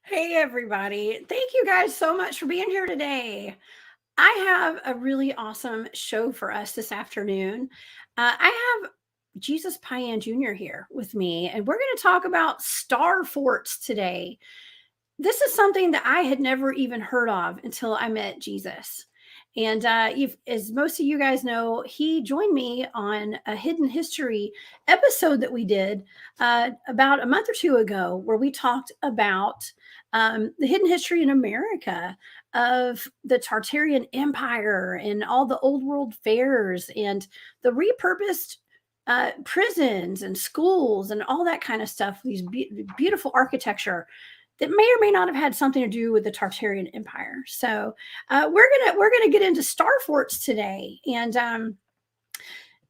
Hey, everybody. Thank you guys so much for being here today. I have a really awesome show for us this afternoon. I have Jesus Payan Jr. here with me, and we're going to talk about star forts today. This is something that I had never even heard of until I met Jesus. And as most of you guys know, he joined me on a hidden history episode that we did about a month or two ago, where we talked about the hidden history in America of the Tartarian Empire and all the old world fairs and the repurposed prisons and schools and all that kind of stuff. These beautiful architecture that may or may not have had something to do with the Tartarian Empire. So we're gonna get into star forts today, and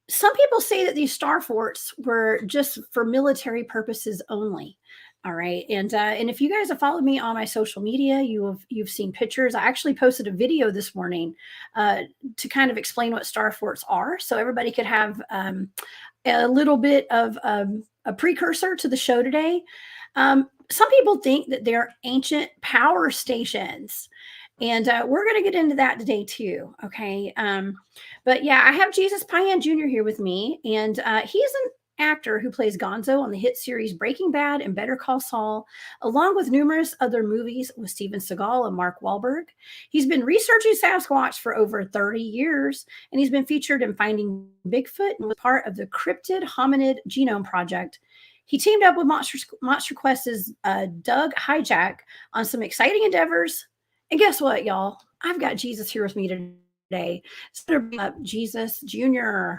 some people say that these star forts were just for military purposes only. All right, and if you guys have followed me on my social media, you've seen pictures. I actually posted a video this morning to kind of explain what star forts are, so everybody could have a little bit of a precursor to the show today. Some people think that they're ancient power stations, and we're going to get into that today too. Okay. But yeah, I have Jesus Payan Jr. here with me, and he's an actor who plays Gonzo on the hit series Breaking Bad and Better Call Saul, along with numerous other movies with Steven Segal and Mark Wahlberg. He's been researching Sasquatch for over 30 years, and he's been featured in Finding Bigfoot and was part of the Cryptid Hominid Genome Project. He teamed up with Monster Quest's Doug Hijack on some exciting endeavors. And guess what, y'all? I've got Jesus here with me today. So bring up Jesus Jr.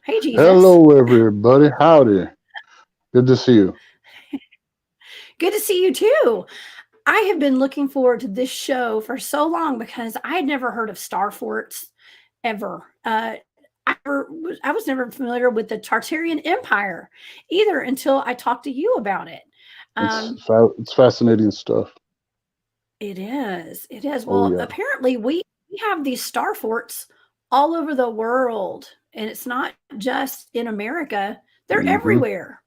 Hey, Jesus. Hello, everybody. Howdy. Good to see you. Good to see you, too. I have been looking forward to this show for so long because I had never heard of star forts ever. I was never familiar with the Tartarian Empire either until I talked to you about it. It's fascinating stuff. It is. It is. Well, yeah. Apparently we have these star forts all over the world, and it's not just in America. They're everywhere.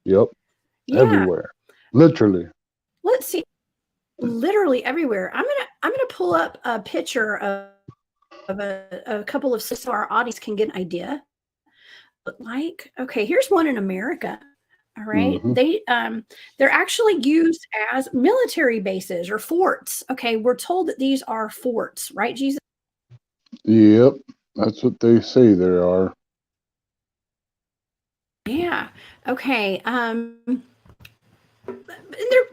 Yep. Yeah. Everywhere. Literally. Let's see. Literally everywhere. I'm gonna pull up a picture of a couple of, so our audience can get an idea. Like, okay, here's one in America. All right. They're actually used as military bases or forts. Okay, we're told that these are forts, right, Jesus? Yep, that's what they say there are. Yeah. Okay.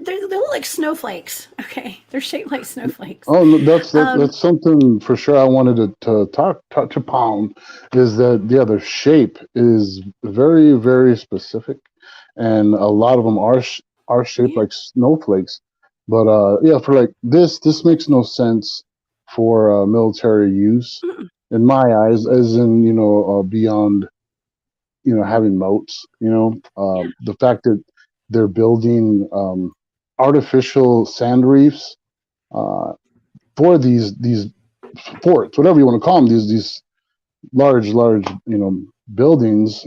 They look like snowflakes. Okay, they're shaped like snowflakes. Oh, that's something for sure I wanted to touch upon. Is that their shape is very, very specific, and a lot of them are shaped like snowflakes. But for like this makes no sense for military use in my eyes, as in beyond having moats. The fact that they're building artificial sand reefs for these forts, whatever you want to call them, these large buildings.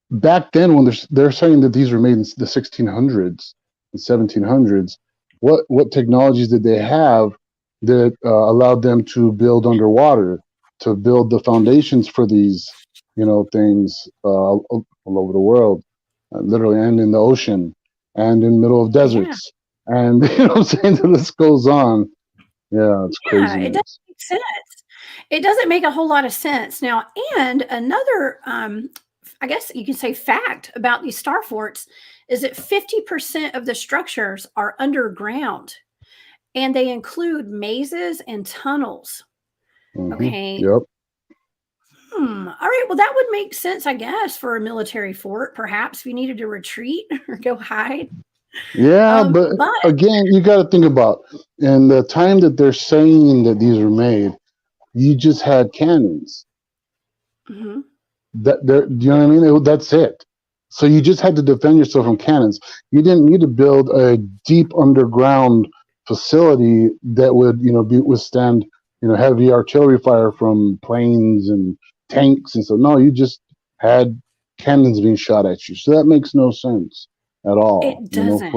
Back then, when they're saying that these were made in the 1600s and 1700s, what technologies did they have that allowed them to build underwater, to build the foundations for these things all over the world? Literally, and in the ocean, and in the middle of deserts, and I'm saying the list goes on. Yeah, it's crazy. It doesn't make sense. It doesn't make a whole lot of sense now. And another, I guess you can say, fact about these star forts is that 50% of the structures are underground, and they include mazes and tunnels. Okay. Yep. All right. Well, that would make sense, I guess, for a military fort, perhaps if you needed to retreat or go hide. Yeah, but But again, you got to think about in the time that they're saying that these were made, you just had cannons. mhm, That there, you know what I mean? That's it. So you just had to defend yourself from cannons. You didn't need to build a deep underground facility that would, withstand, heavy artillery fire from planes and tanks and so. No, you just had cannons being shot at you. So that makes no sense at all. it doesn't.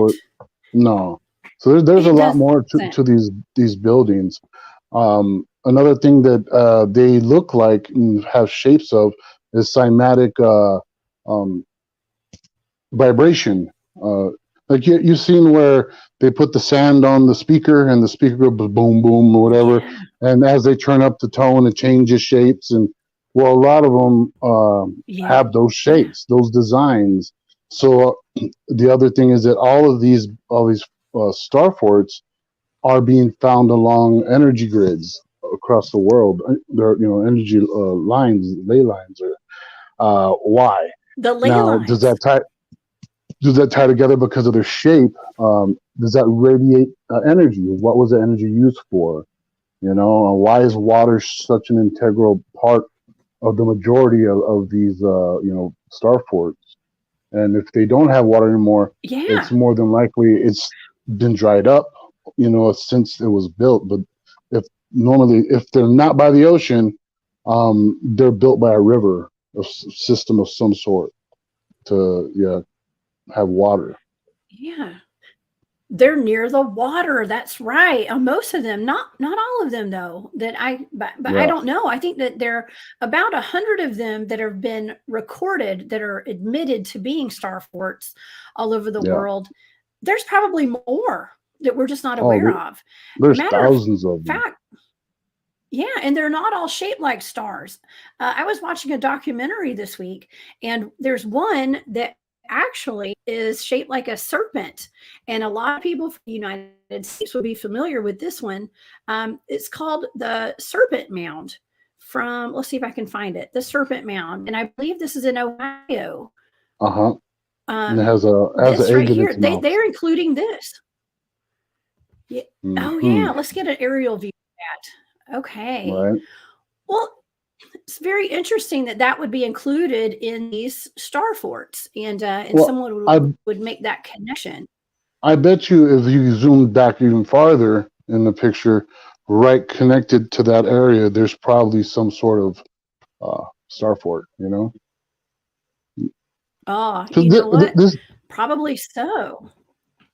No. So there's a It lot more doesn't. to these buildings. Another thing that they look like and have shapes of is cymatic um, vibration. Like you've seen where they put the sand on the speaker and the speaker goes boom, boom, or whatever. Yeah. And as they turn up the tone, it changes shapes. And well, a lot of them Yeah. have those Yeah. shapes, those designs. So the other thing is that all these star forts are being found along energy grids across the world. There, energy lines, ley lines, or why? The ley Now, lines. does that tie together because of their shape? Does that radiate energy? What was the energy used for? Why is water such an integral part of the majority of these, star forts? And if they don't have water anymore, Yeah. it's more than likely it's been dried up, since it was built. But if they're not by the ocean, they're built by a river, a system of some sort to have water. Yeah. They're near the water. That's right. Most of them, not all of them though. But I Yeah. don't know. I think that there are about 100 of them that have been recorded that are admitted to being star forts all over the Yeah. world. There's probably more that we're just not Oh, aware of. there's Matter thousands of them. fact, yeah, and they're not all shaped like stars. I was watching a documentary this week, and there's one that actually is shaped like a serpent. And a lot of people from the United States would be familiar with this one. It's called the Serpent Mound from, let's see if I can find it, the Serpent Mound. And I believe this is in Ohio. And it Um, has an this right egg in here, its mouth. they're including this. Yeah. Oh, yeah, let's get an aerial view of that. Okay. Right. Well, it's very interesting that that would be included in these star forts, and Well, someone would make that connection. I bet you if you zoomed back even farther in the picture, right connected to that area, there's probably some sort of star fort. Oh, So you know what? this Probably so.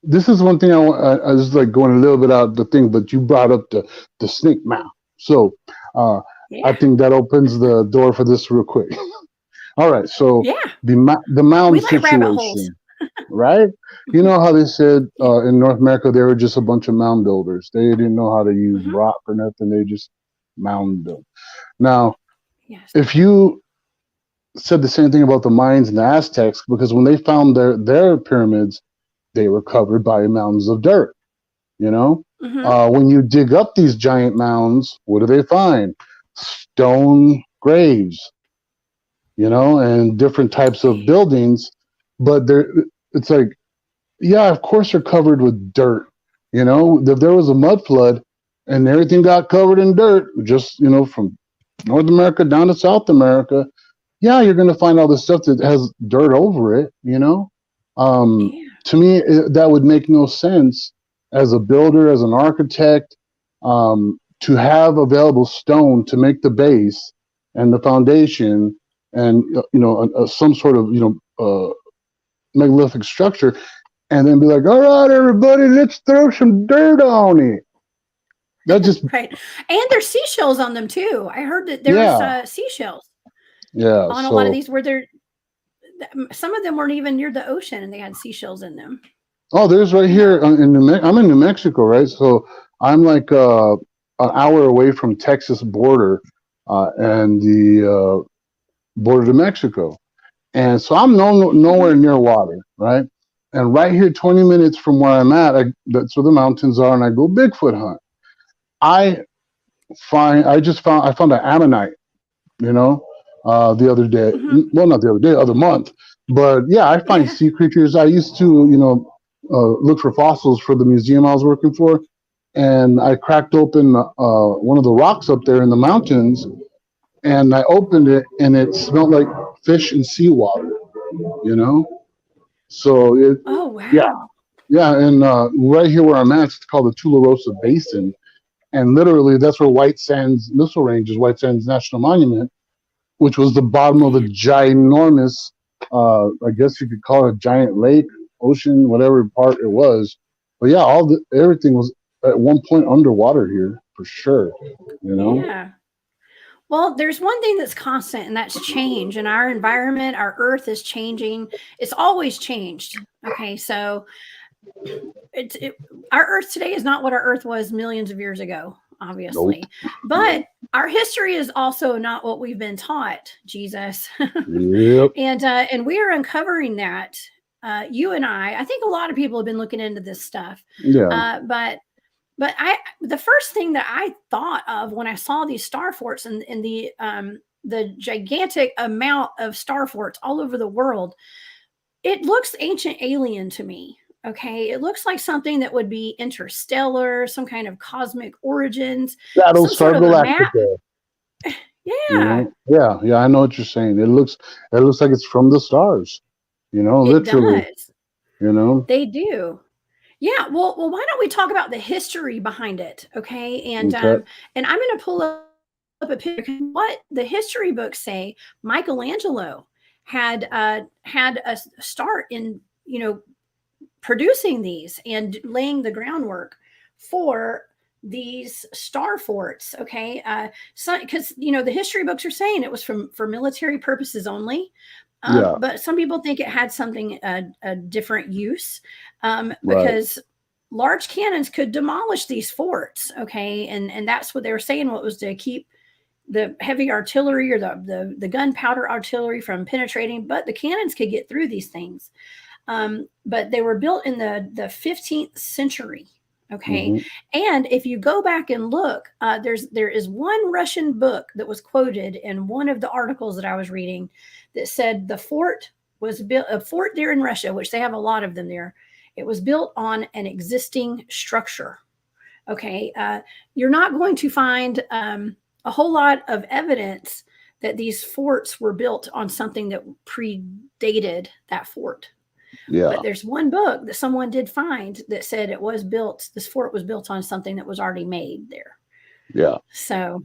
this is one thing I was like going a little bit out the thing, but you brought up the snake mouth, so I Yeah. think that opens the door for this real quick. All right, so Yeah. the mound We like rabbit holes. situation, right? You know how they said in North America they were just a bunch of mound builders. They didn't know how to use Mhm. rock or nothing. They just mound them. Now, Yes. if you said the same thing about the Mayans and the Aztecs, because when they found their pyramids, they were covered by mounds of dirt. Mhm. When you dig up these giant mounds, what do they find? Stone graves, and different types of Okay. buildings. But it's like, yeah, of course they're covered with dirt. If there was a mud flood and everything got covered in dirt, just, from North America down to South America, yeah, you're going to find all this stuff that has dirt over it, Yeah. To me, that would make no sense as a builder, as an architect, to have available stone to make the base and the foundation and, some sort of, megalithic structure, and then be like, all right, everybody, let's throw some dirt on it. That just, Right. And there's seashells on them too. I heard that there's yeah, seashells yeah. on a lot of these where some of them weren't even near the ocean and they had seashells in them. Oh, there's right here I'm in New Mexico, right? So I'm like an hour away from Texas border and the border to Mexico, and so I'm nowhere near water, right? And right here, 20 minutes from where I'm at, that's where the mountains are, and I go Bigfoot hunt. I I found an ammonite, you know, the other day. Hmm. Well, not the other day, other month. But yeah, I find Yeah. sea creatures. I used to, look for fossils for the museum I was working for, and I cracked open one of the rocks up there in the mountains, and I opened it, and it smelled like fish and seawater. You know, so Oh, yeah, wow. yeah, and right here where I'm at, it's called the Tularosa Basin, and literally that's where White Sands Missile Range is, White Sands National Monument, which was the bottom of a Man. ginormous, I guess you could call it a giant lake, ocean, whatever part it was. But yeah, everything was at one point underwater here for sure. You know? Yeah. Well, there's one thing that's constant, and that's change. And our environment, our earth is changing. It's always changed. Okay. So it's our earth today is not what our earth was millions of years ago, Nope. obviously. But Nope. our history is also not what we've been taught, Jesus. Yep. And we are uncovering that. You and I think a lot of people have been looking into this stuff. Yeah. But the first thing that I thought of when I saw these star forts and the gigantic amount of star forts all over the world, it looks ancient alien to me. Okay, it looks like something that would be interstellar, some kind of cosmic origins, some sort Battlestar of a map. Galactica. You Yeah, know? Yeah. Yeah. I know what you're saying. It looks like it's from the stars. You know, it literally. does. You know. They do. Yeah, well, why don't we talk about the history behind it, okay? Okay. And I'm going to pull up a picture. What the history books say, Michelangelo had a start in producing these and laying the groundwork for these star forts. Okay, so because the history books are saying it was for military purposes only. Yeah. But some people think it had something a different use, Right. because large cannons could demolish these forts. Okay, and that's what they were saying. What was to keep the heavy artillery or the gunpowder artillery from penetrating, but the cannons could get through these things. But they were built in the 15th century. Okay, Hmm. and if you go back and look, there is one Russian book that was quoted in one of the articles that I was reading that said the fort was built, a fort there in Russia, which they have a lot of them there. It was built on an existing structure. Okay, you're not going to find a whole lot of evidence that these forts were built on something that predated that fort. Yeah. But there's one book that someone did find that said it was built, this fort was built on something that was already made there. Yeah. So,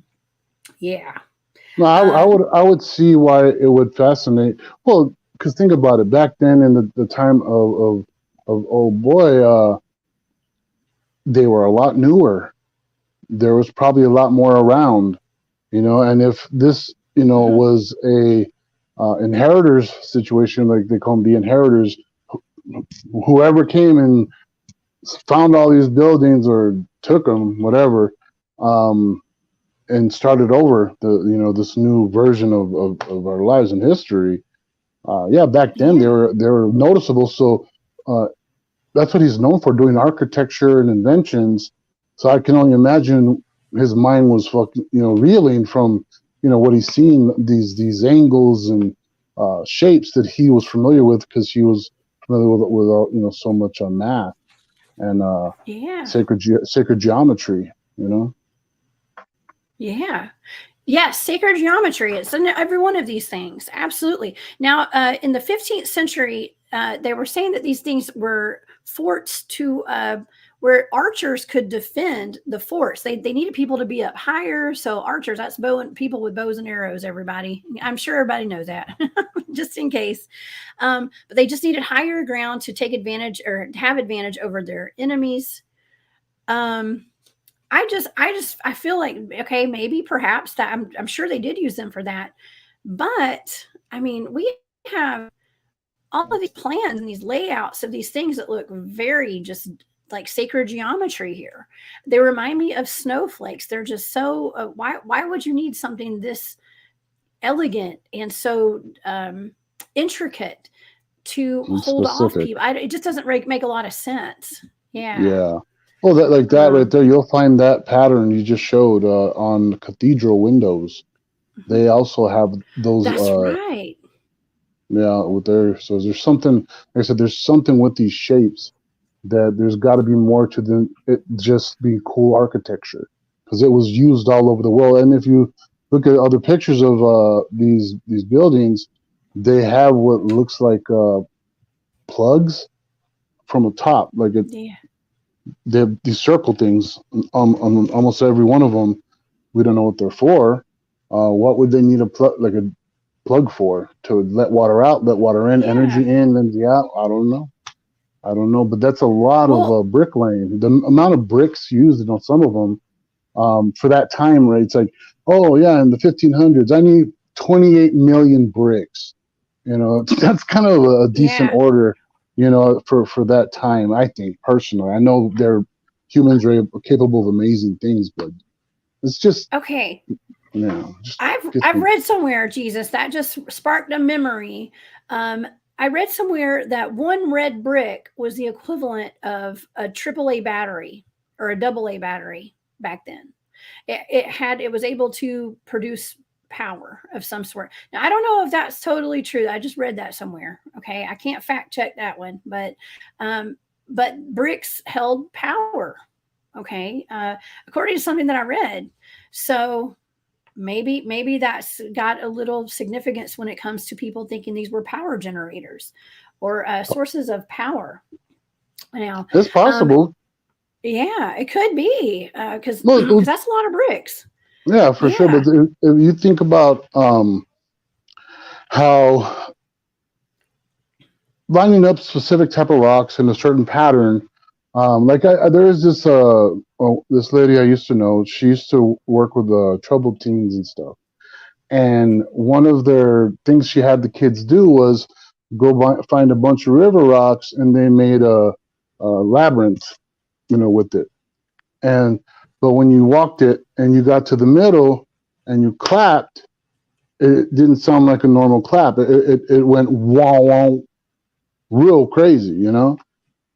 yeah. No, Um, I would see why it would fascinate. Well, because think about it. Back then, in the time of oh boy, they were a lot newer. There was probably a lot more around, And if this, mhm. was a inheritors situation, like they call them, the inheritors, whoever came and found all these buildings or took them, whatever, um, and started over this new version of our lives and history. Yeah, back then Yeah. they were noticeable. So uh, that's what he's known for, doing architecture and inventions. So I can only imagine his mind was fucking reeling from what he's seen, these angles and shapes that he was familiar with, because he was familiar with all, so much on math and Yeah. sacred geometry. You know. Yeah. Yes, sacred geometry. It's in every one of these things. Absolutely. Now, in the 15th century, they were saying that these things were forts to where archers could defend the forts. They needed people to be up higher. So archers, that's people with bows and arrows. Everybody, I'm sure everybody knows that, just in case. But they just needed higher ground to take advantage or have advantage over their enemies. Um, I feel like, okay, maybe perhaps that I'm sure they did use them for that. But I mean, we have all of these plans and these layouts of these things that look very just like sacred geometry here. They remind me of snowflakes. They're just so why would you need something this elegant and so intricate to It's hold off specific. people. It just doesn't make a lot of sense. Yeah. Yeah. Well, that like that right Um, there, you'll find that pattern you just showed on cathedral windows. mhm. They also have those. That's right. Yeah, with their so there's something. Like I said, there's something with these shapes that there's got to be more to than it just being cool architecture because it was used all over the world. And if you look at other pictures of these buildings, they have what looks like plugs from the top, like Yeah. they have these circle things on almost every one of them. We don't know what they're for. What would they need a plug like a plug for? To let water out, let water in, Yeah. energy in, energy out? I don't know. I don't know, but that's a lot of Well, bricklaying. The amount of bricks used on some of them for that time, right? It's like, oh yeah, in the 1500s, I need 28 million bricks. You know, that's kind of a decent yeah. order, for that time. I think personally, I know they're humans are capable of amazing things, but it's just, Okay. just gets I've me. read somewhere, Jesus, that just sparked a memory. Um, I read somewhere that one red brick was the equivalent of a AAA battery or a AA battery back then. It was able to produce power of some sort. Now I don't know if that's totally true. I just read that somewhere. Okay, I can't fact check that one, um, but bricks held power. Okay, according to something that I read. So maybe that's got a little significance when it comes to people thinking these were power generators or sources of power. Now, It's um, possible. yeah, it could be because Well, that's a lot of bricks. yeah, for sure. Yeah, But if you think about how lining up specific type of rocks in a certain pattern. Like there is this lady I used to know. She used to work with troubled teens and stuff. And one of their things she had the kids do was find a bunch of river rocks, and they made a labyrinth, with it. And but when you walked it and you got to the middle and you clapped, it didn't sound like a normal clap. It went wah wah real crazy,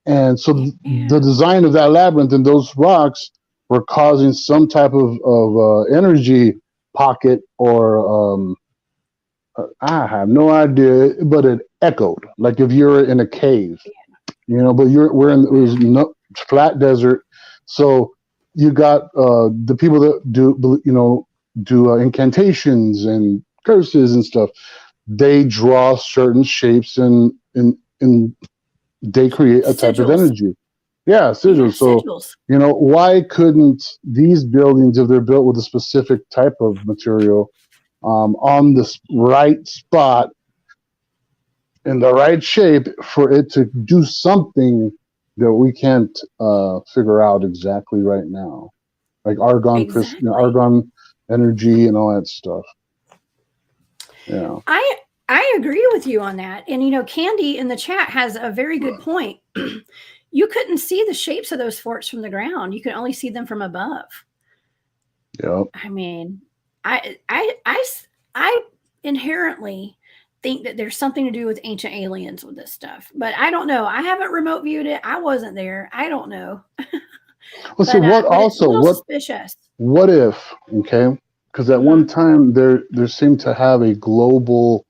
And so the yeah, design of that labyrinth and those rocks were causing some type of energy pocket or I have no idea, but it echoed like if you're in a cave, But we're in it was wow, no, flat desert, so you got the people that do incantations and curses and stuff. They draw certain shapes and they create a type of sigils. energy. Yeah, Yeah, sigils. So, sigils. why couldn't these buildings, if they're built with a specific type of material, on the right spot in the right shape, for it to do something that we can't figure out exactly right now, like Exactly. argon energy and all that stuff. Yeah. I agree with you on that. And Candy in the chat has a very good point. You couldn't see the shapes of those forts from the ground. You could only see them from above. Yep. I mean, I inherently think that there's something to do with ancient aliens with this stuff, but I don't know. I haven't remote viewed it. I wasn't there. I don't know, Well, see but it's a little suspicious. what if, okay? Because at one Hmm. time there seemed to have a global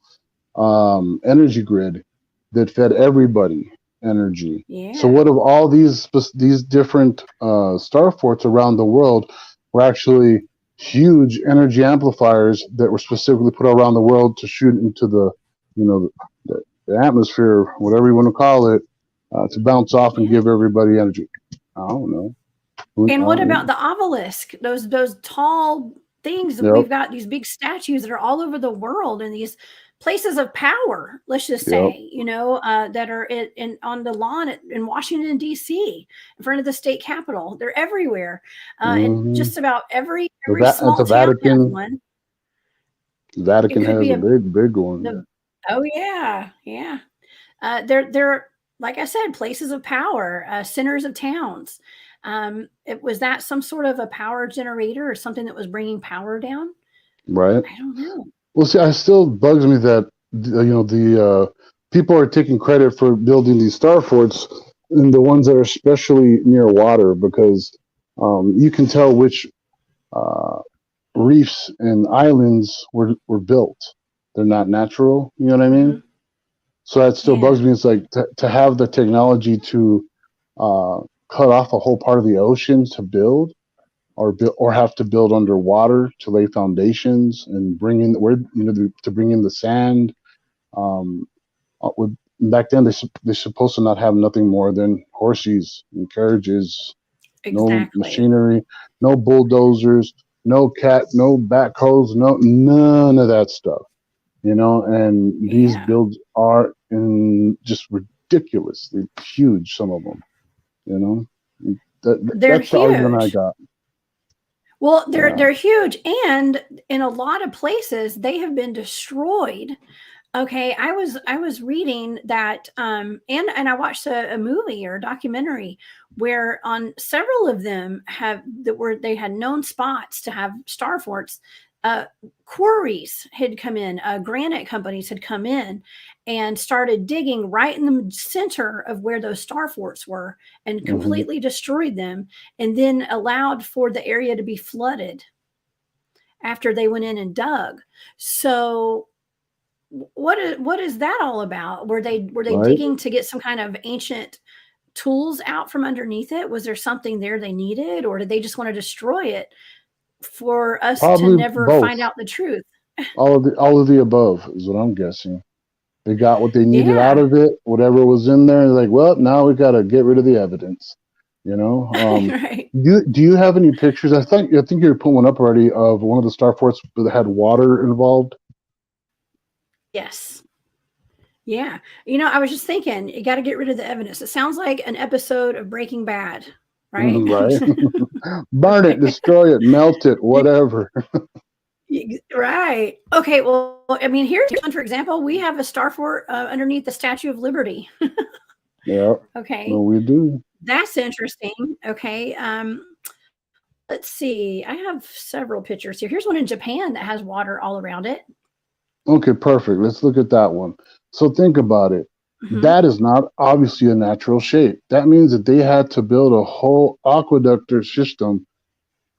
energy grid that fed everybody energy. So Yeah, what if all these different star forts around the world were actually huge energy amplifiers that were specifically put around the world to shoot into the atmosphere, whatever you want to call it, to bounce off and yeah. give everybody energy. I don't know. And what about the obelisk? Those tall things that Yep. we've got these big statues that are all over the world and these places of power, let's just Yep. say, that are on the lawn in Washington D.C. in front of the state capitol. They're everywhere, and Hmm. just about every At small the town has Vatican, one. It Vatican could has be a big one. the oh yeah, yeah. They're like I said, places of power, centers of towns. Was that some sort of a power generator or something that was bringing power down? Right. I don't know. Well, see, it still bugs me that the people are taking credit for building these star forts, and the ones that are especially near water, because you can tell which uh, reefs and islands were built. They're not natural. You know what I mean? Hmm. So that still bugs Yeah, me. It's like to have the technology to uh, cut off a whole part of the ocean to build, or have to build underwater to lay foundations and bring in where to bring in the sand. Um, Back then they're supposed to not have nothing more than horses and carriages, no exactly. machinery, no bulldozers, no backhoes, none of that stuff. And these Yeah, builds are in just ridiculously huge. Some of them, you know, they're that's the argument I huge. got. Well, Yeah. they're huge, and in a lot of places they have been destroyed. Okay, I was reading that, and I watched a movie or a documentary where on several of them have that were they had known spots to have star forts. Uh, Quarries had come in, granite companies had come in and started digging right in the center of where those star forts were and Hmm. completely destroyed them, and then allowed for the area to be flooded after they went in and dug. So what is that all about? Were they Right. digging to get some kind of ancient tools out from underneath it? Was there something there they needed, or did they just want to destroy it for us to Probably never both. find out the truth? All of the above is what I'm guessing. They got what they needed out Yeah. of it, whatever was in there. They're like, well, now we got to get rid of the evidence. You know. Right. Do you have any pictures? I think you put one up already of one of the star forts that had water involved. Yes. Yeah. I was just thinking, you got to get rid of the evidence. It sounds like an episode of Breaking Bad, right? Right. Burn it, destroy it, melt it, whatever. Right. Okay. Well, I mean, here's one, for example. We have a star fort underneath the Statue of Liberty. Yeah. No, Okay. we do. That's interesting. Okay. Let's see. I have several pictures here. Here's one in Japan that has water all around it. Okay, perfect. Let's look at that one. So think about it. Hmm. That is not obviously a natural shape. That means that they had to build a whole aqueduct system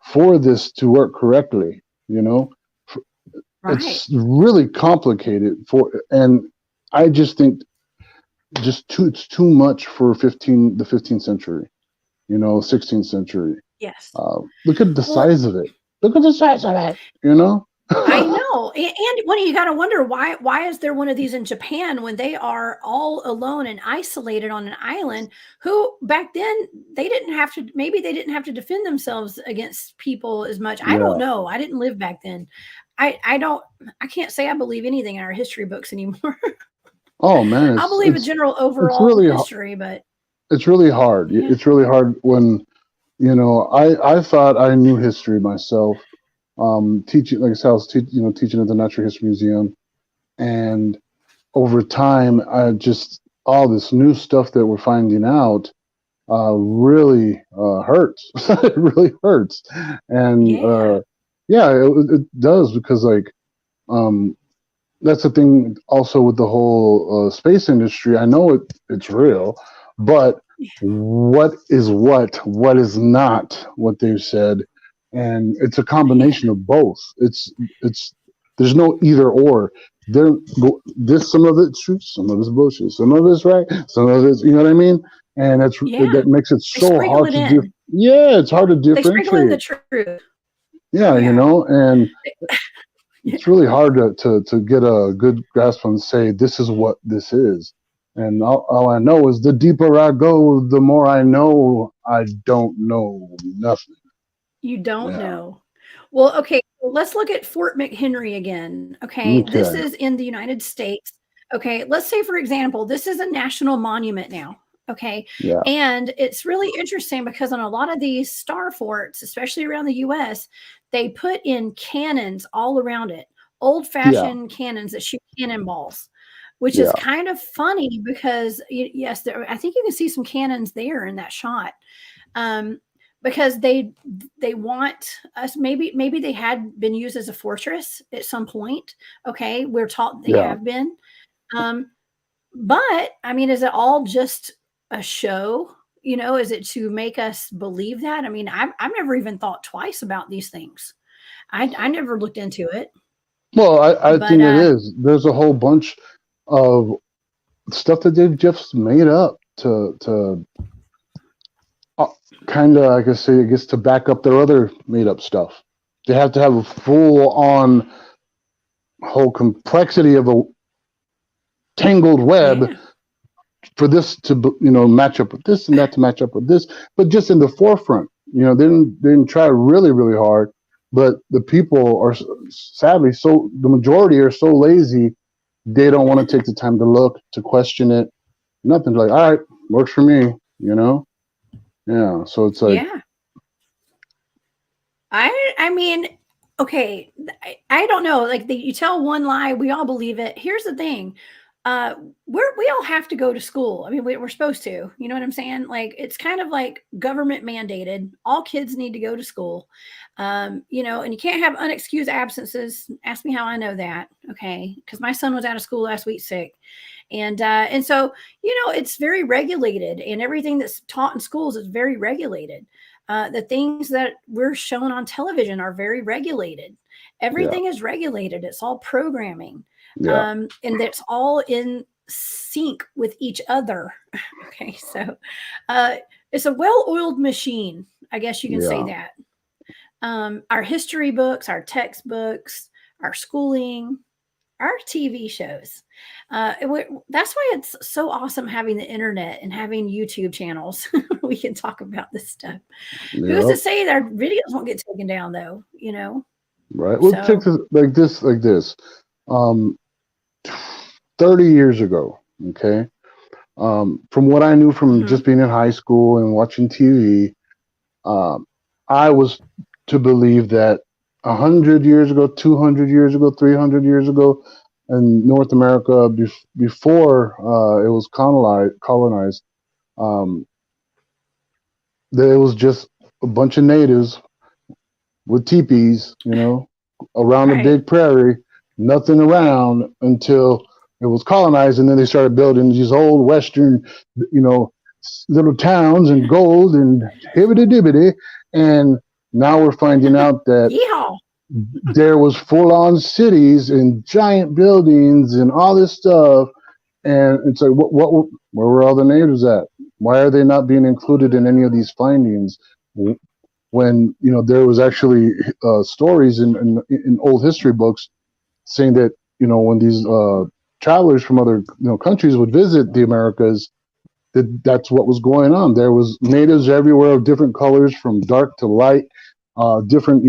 for this to work correctly. You know, Right. it's really complicated and I just think it's too much for the 15th century. 16th century. Yes. Look at the Well, size of it. Look at the size of it. You know. I know. And when you got to wonder why is there one of these in Japan when they are all alone and isolated on an island, who back then they didn't have to defend themselves against people as much. I don't Yeah. know. I didn't live back then. I don't I can't say I believe anything in our history books anymore. Oh man, I'll it's believe a it's general it's overall really history, but it's really hard. yeah. It's really hard when I thought I knew history myself. Teaching, like I said, I was teaching at the Natural History Museum, and over time, I just all this new stuff that we're finding out really hurts. It really hurts, and Yeah. yeah, it does because um, that's the thing. Also, with the whole space industry, I know it's real, but what is what? What is not? What they've said, and it's a Yeah. combination of both. It's there's no either or. There, some of it's true, some of it's bullshit, some of it's right, some of it's what I mean, and Yeah. that makes it They so sprinkle hard it to in. Yeah, it's hard to They sprinkle in the differentiate. truth. Yeah, Yeah. and Yeah. it's really hard to get a good grasp on say this is what this is. And all I know is the deeper I go, the more I know I don't know nothing. You don't Yeah. know. Well, okay, so let's look at Fort McHenry again. Okay, this Okay. is in the United States. Okay, let's say, for example, this is a national monument now. Okay, Yeah. and it's really interesting because on a lot of these star forts, especially around the US, they put in cannons all around it, old Yeah. fashioned cannons that shoot cannonballs, which is Yeah. kind of funny because, yes, I think you can see some cannons there in that shot. Um, because they want us, maybe they had been used as a fortress at some point. Okay, we're taught they Yeah. have been. Um, But I mean, is it all just a show? You know, is it to make us believe that? I mean, I've never even thought twice about these things. I never looked into it, Well, I but think it is. There's a whole bunch of stuff that they've just made up to kind of, I guess, say, I guess, to back up their other made up stuff. They have to have a full on whole complexity of a tangled web yeah, for this to match up with this and that to match up with this, but just in the forefront. They didn't try really really hard, but the people are sadly so the majority are so lazy they don't want to take the time to look, to question it, nothing. Like, all right, works for me, yeah. So it's like, yeah. I mean, okay, I don't know. Like you tell one lie, we all believe it. Here's the thing. We all have to go to school. I mean, we're supposed to, you know what I'm saying? Like, it's kind of like government mandated. All kids need to go to school. You know, and you can't have unexcused absences. Ask me how I know that. Okay. Cause my son was out of school last week sick. And so, you know, it's very regulated, and everything that's taught in schools is very regulated. The things that we're shown on television are very regulated. yeah, Everything is regulated. It's all programming. yeah, And that's all in sync with each other. Okay, so it's a well-oiled machine, I guess you can say yeah, that. Our history books, our textbooks, our schooling, our TV shows. That's why it's so awesome having the internet and having YouTube channels. We can talk about this stuff. Who's to yeah. say that our videos won't get taken down, though? You know, Right. Well, check so this, like this. Um, 30 years ago, okay. From what I knew from mhm. just being in high school and watching TV, um, I was to believe that 100 years ago, 200 years ago, 300 years ago, in North America, before it was colonized, um, there was just a bunch of natives with teepees, around a Right. big prairie, nothing around until it was colonized, and then they started building these old western, you know, little towns and gold and hibbity dibbity, and now we're finding out that Yeehaw. there was full-on cities and giant buildings and all this stuff, and it's like, where were all the natives at? Why are they not being included in any of these findings? When there was actually stories in old history books saying that when these travelers from other countries would visit the Americas, that's what was going on. There was natives everywhere of different colors, from dark to light, different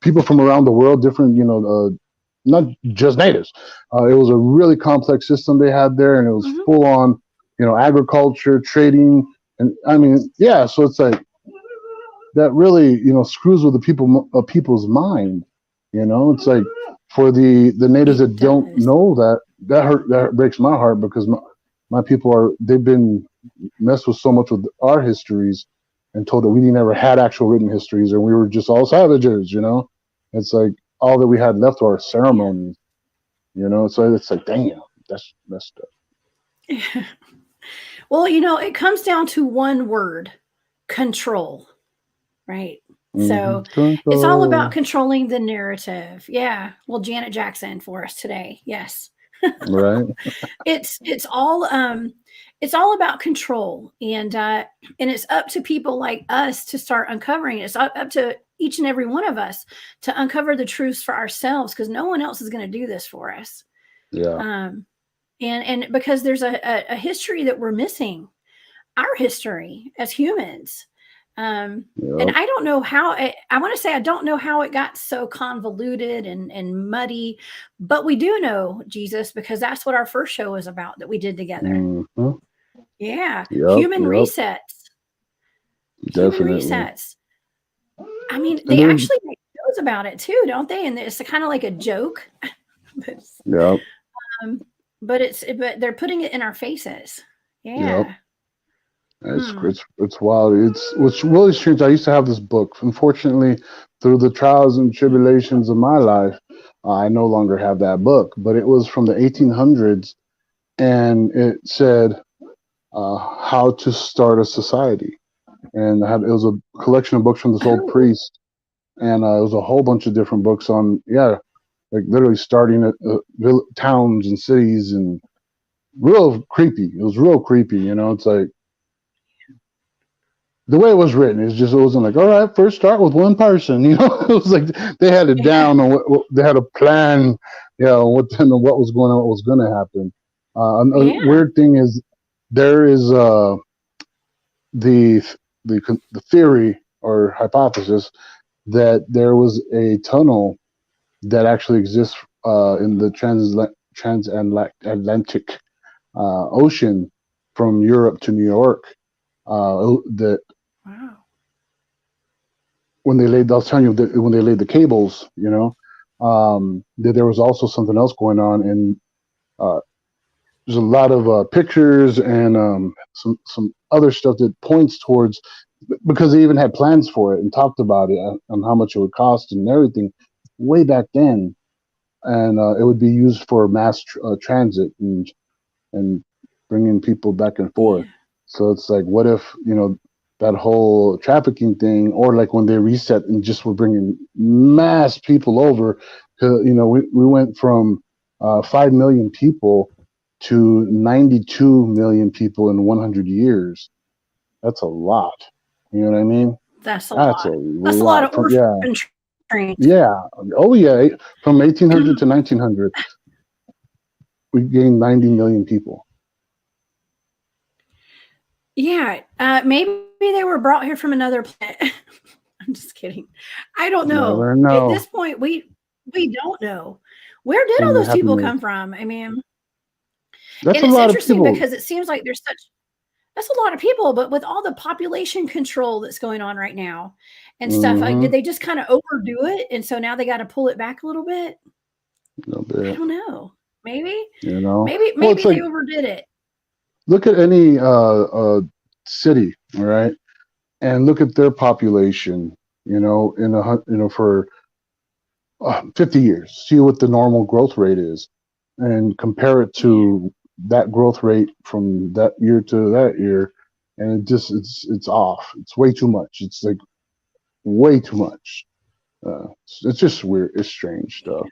people from around the world, different not just natives. It was a really complex system they had there, and it was Mhm. full on agriculture, trading, and I mean, yeah. So it's like, that really screws with the people's mind. It's like, for the natives It that don't does. know that breaks my heart, because my people they've been messed with so much with our histories and told that we never had actual written histories, and we were just all savages. It's like, all that we had left were our Yeah. ceremonies. So it's like, damn, that's messed up. Well, you know, it comes down to one word: control, right? So it's all about Control. controlling the narrative. Yeah. Well, Janet Jackson for us today. Yes. Right. It's it's all about control, and it's up to people like us to start uncovering it. It's up to each and every one of us to uncover the truths for ourselves, because no one else is going to do this for us. Yeah. Um, and because there's a history that we're missing, our history as humans. And Yep. I don't know how I want to say, I don't know how it got so convoluted and muddy, but we do know Jesus, because that's what our first show was about that we did together. Hmm. Yeah. Yep. Human Yep. resets. Human Definitely. resets. I mean, And they there's, actually make shows about it too, don't they? And it's kind of like a joke. but, yep. um, but they're putting it in our faces. Yep. Yeah. It's Hmm. it's it's wild. It's what's really strange. I used to have this book. Unfortunately, through the trials and tribulations of my life, I no longer have that book. But it was from the 1800s, and it said how to start a society, and it was a collection of books from this old Oh, priest, and it was a whole bunch of different books on like literally starting towns and cities, and real creepy. It was real creepy, you know. It's like the way it was written is just, it wasn't like, all right, first start with one person, you know. It was like they had it yeah, down on what they had a plan, you know, what was going on, what was going to happen. Another yeah. weird thing is there is the the theory or hypothesis that there was a tunnel that actually exists in the transatlantic ocean from Europe to New York. That Wow. when they laid, I was telling you that when they laid the cables, you know, that there was also something else going on, and uh, there's a lot of pictures and some other stuff that points towards, because they even had plans for it and talked about it and how much it would cost and everything way back then, and it would be used for mass transit and bringing people back and forth. Yeah. So it's like, what if, you know, that whole trafficking thing, or like when they reset and just were bringing mass people over, you know, we went from 5 million people to 92 million people in 100 years. That's a lot. You know what I mean? That's a That's a lot. That's a lot lot. of orphan trains. Yeah. Oh, yeah. From 1800 to 1900, we gained 90 million people. Yeah, maybe they were brought here from another planet. I'm just kidding. I don't know. Never At know. this point, we don't know. Where did all Same that those happened people to me. come from? I mean, That's and a it's lot of interesting people. because it seems like there's such that's a lot of people, but with all the population control that's going on right now and stuff, like, did Mm-hmm. they just kind of overdo it? And so now they got to pull it back a little bit? A I bit, don't know. Maybe, you know. maybe, Well, it's maybe like, they overdid it. look at any city, all right, and look at their population. You know, you know, for 50 years, see what the normal growth rate is, and compare it Yeah. to that growth rate from that year to that year, and it's off. It's way too much. It's like way too much. It's just weird. It's strange stuff.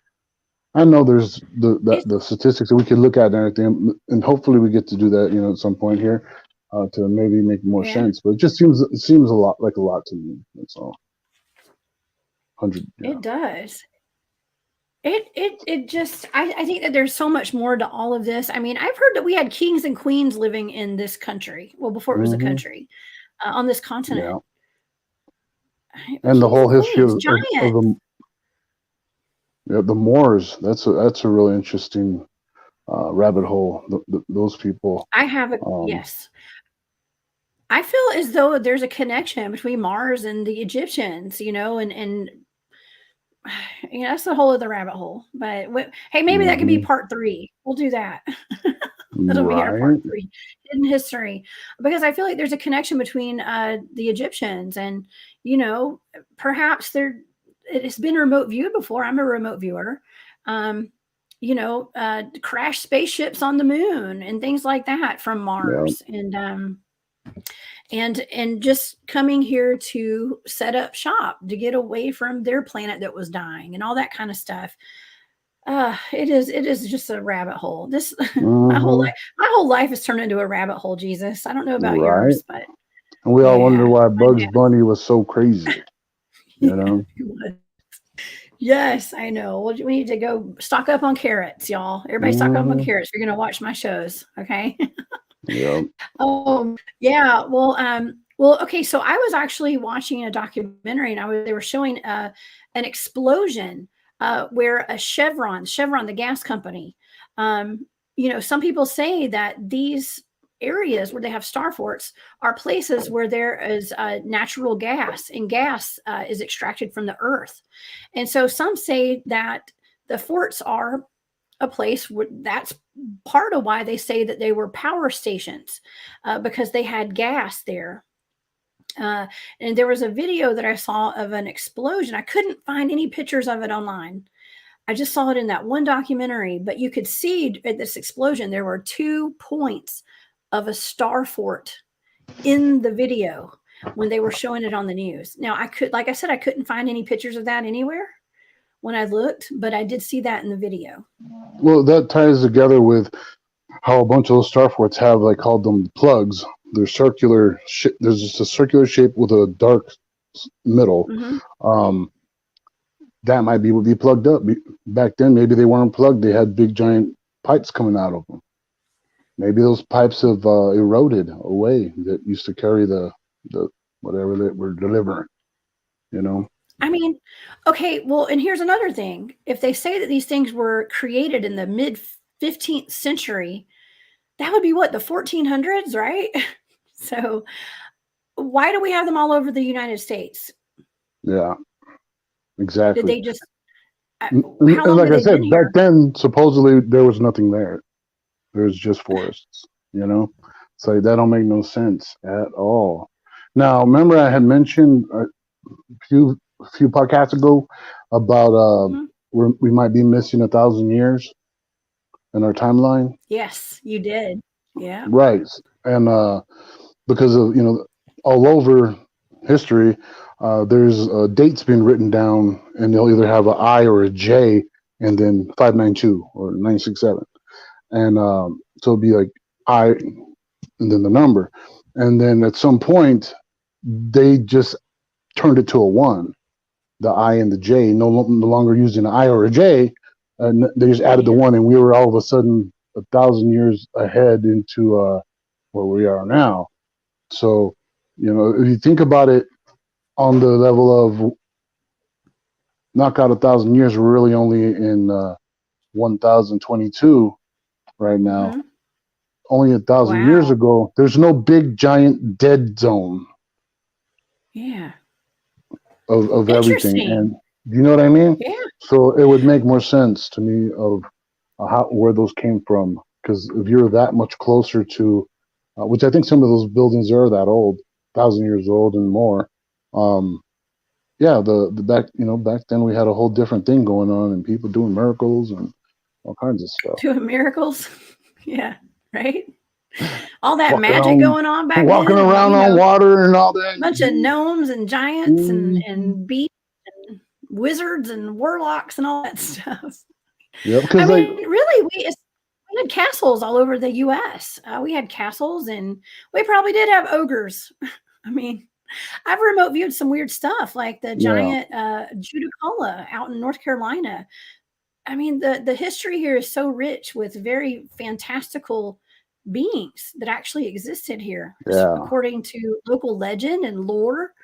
I know there's It's the statistics that we could look at and everything, and hopefully we get to do that, you know, at some point here, to maybe make more yeah. sense. But it seems a lot, like a lot to me. That's all. 100, yeah. It does. It just I think that there's so much more to all of this. I mean, I've heard that we had kings and queens living in this country. Well, before it was a Hmm. country, on this Yeah, continent. and the Kings whole and history queens, of giants. the Moors. That's a really interesting rabbit hole. Those people. I have a Um, yes. I feel as though there's a connection between Mars and the Egyptians, and that's a whole other rabbit hole. But hey, maybe that could be hmm. part three. We'll do that. That'll be our part Right. three, hidden history, because I feel like there's a connection between the Egyptians and perhaps there. It has been remote viewed before. I'm a remote viewer. Um, crash spaceships on the moon and things like that from Yeah. Mars, and just coming here to set up shop to get away from their planet that was dying and all that kind of stuff. It is just a rabbit hole. This Hmm. my whole life has turned into a rabbit hole, Jesus. I don't know about Right. yours, but And we all wonder yeah. why Mine Bugs Bunny was so crazy. You know. has. Yes, I know. Well, we need to go stock up on carrots, y'all. Everybody stock up on Hmm. carrots if you're gonna watch my shows. Okay. Yeah. Yeah. Well, okay. So I was actually watching a documentary, and they were showing an explosion where a Chevron, the gas company. Some people say that these areas where they have star forts are places where there is natural gas, and gas is extracted from the earth. And so some say that the forts are a place where that's part of why they say that they were power stations, because they had gas there. Uh, and there was a video that I saw of an explosion. I couldn't find any pictures of it online. I just saw it in that one documentary, but you could see at this explosion, there were 2 points of a star fort in the video when they were showing it on the news. Now, like I said, I couldn't find any pictures of that anywhere when I looked, but I did see that in the video. Well, that ties together with how a bunch of those star forts have, like, called them plugs. They're circular. There's just a circular shape with a dark middle. That might be plugged up. Back then, maybe they weren't plugged. They had big giant pipes coming out of them. Maybe those pipes have eroded away that used to carry the whatever that we're delivering. You know. I mean, okay, well, and here's another thing. If they say that these things were created in the mid 15th century, that would be what, the 1400s, right? So why do we have them all over the United States? Yeah, exactly. Did they just, and like I said, back then, supposedly there was nothing there. There's just forests, you know? So that don't make no sense at all. Now, remember I had mentioned a few podcasts ago about we might be missing 1,000 years in our timeline? Yes, you did. Yeah. Right. And because of, you know, all over history, there's dates being written down, and they'll either have an I or a J, and then 592 or 967. And so it'll be like I and then the number. And then at some point, they just turned it to a 1, the I and the J, no longer using an I or a J. And they just added the 1, and we were all of a sudden 1,000 years ahead into where we are now. So, you know, if you think about it on the level of knock out 1,000 years, we're really only in 1022 right now. Mm-hmm. Only 1,000 years ago, there's no big giant dead zone. Yeah. Of everything, and you know what I mean? Yeah. So it would make more sense to me of where those came from, because if you're that much closer to, which I think some of those buildings are that old, 1,000 years old and more. Yeah, the back then we had a whole different thing going on, and people doing miracles and all kinds of stuff. Doing miracles, yeah, right. All that magic going on back then. Walking around on water and all that. Bunch of gnomes and giants and beasts and wizards and warlocks and all that stuff. Yeah, because really, we had castles all over the U.S. We had castles, and we probably did have ogres. I mean, I've remote viewed some weird stuff, like the giant Judicola out in North Carolina. I mean, the history here is so rich with very fantastical beings that actually existed here, according to local legend and lore.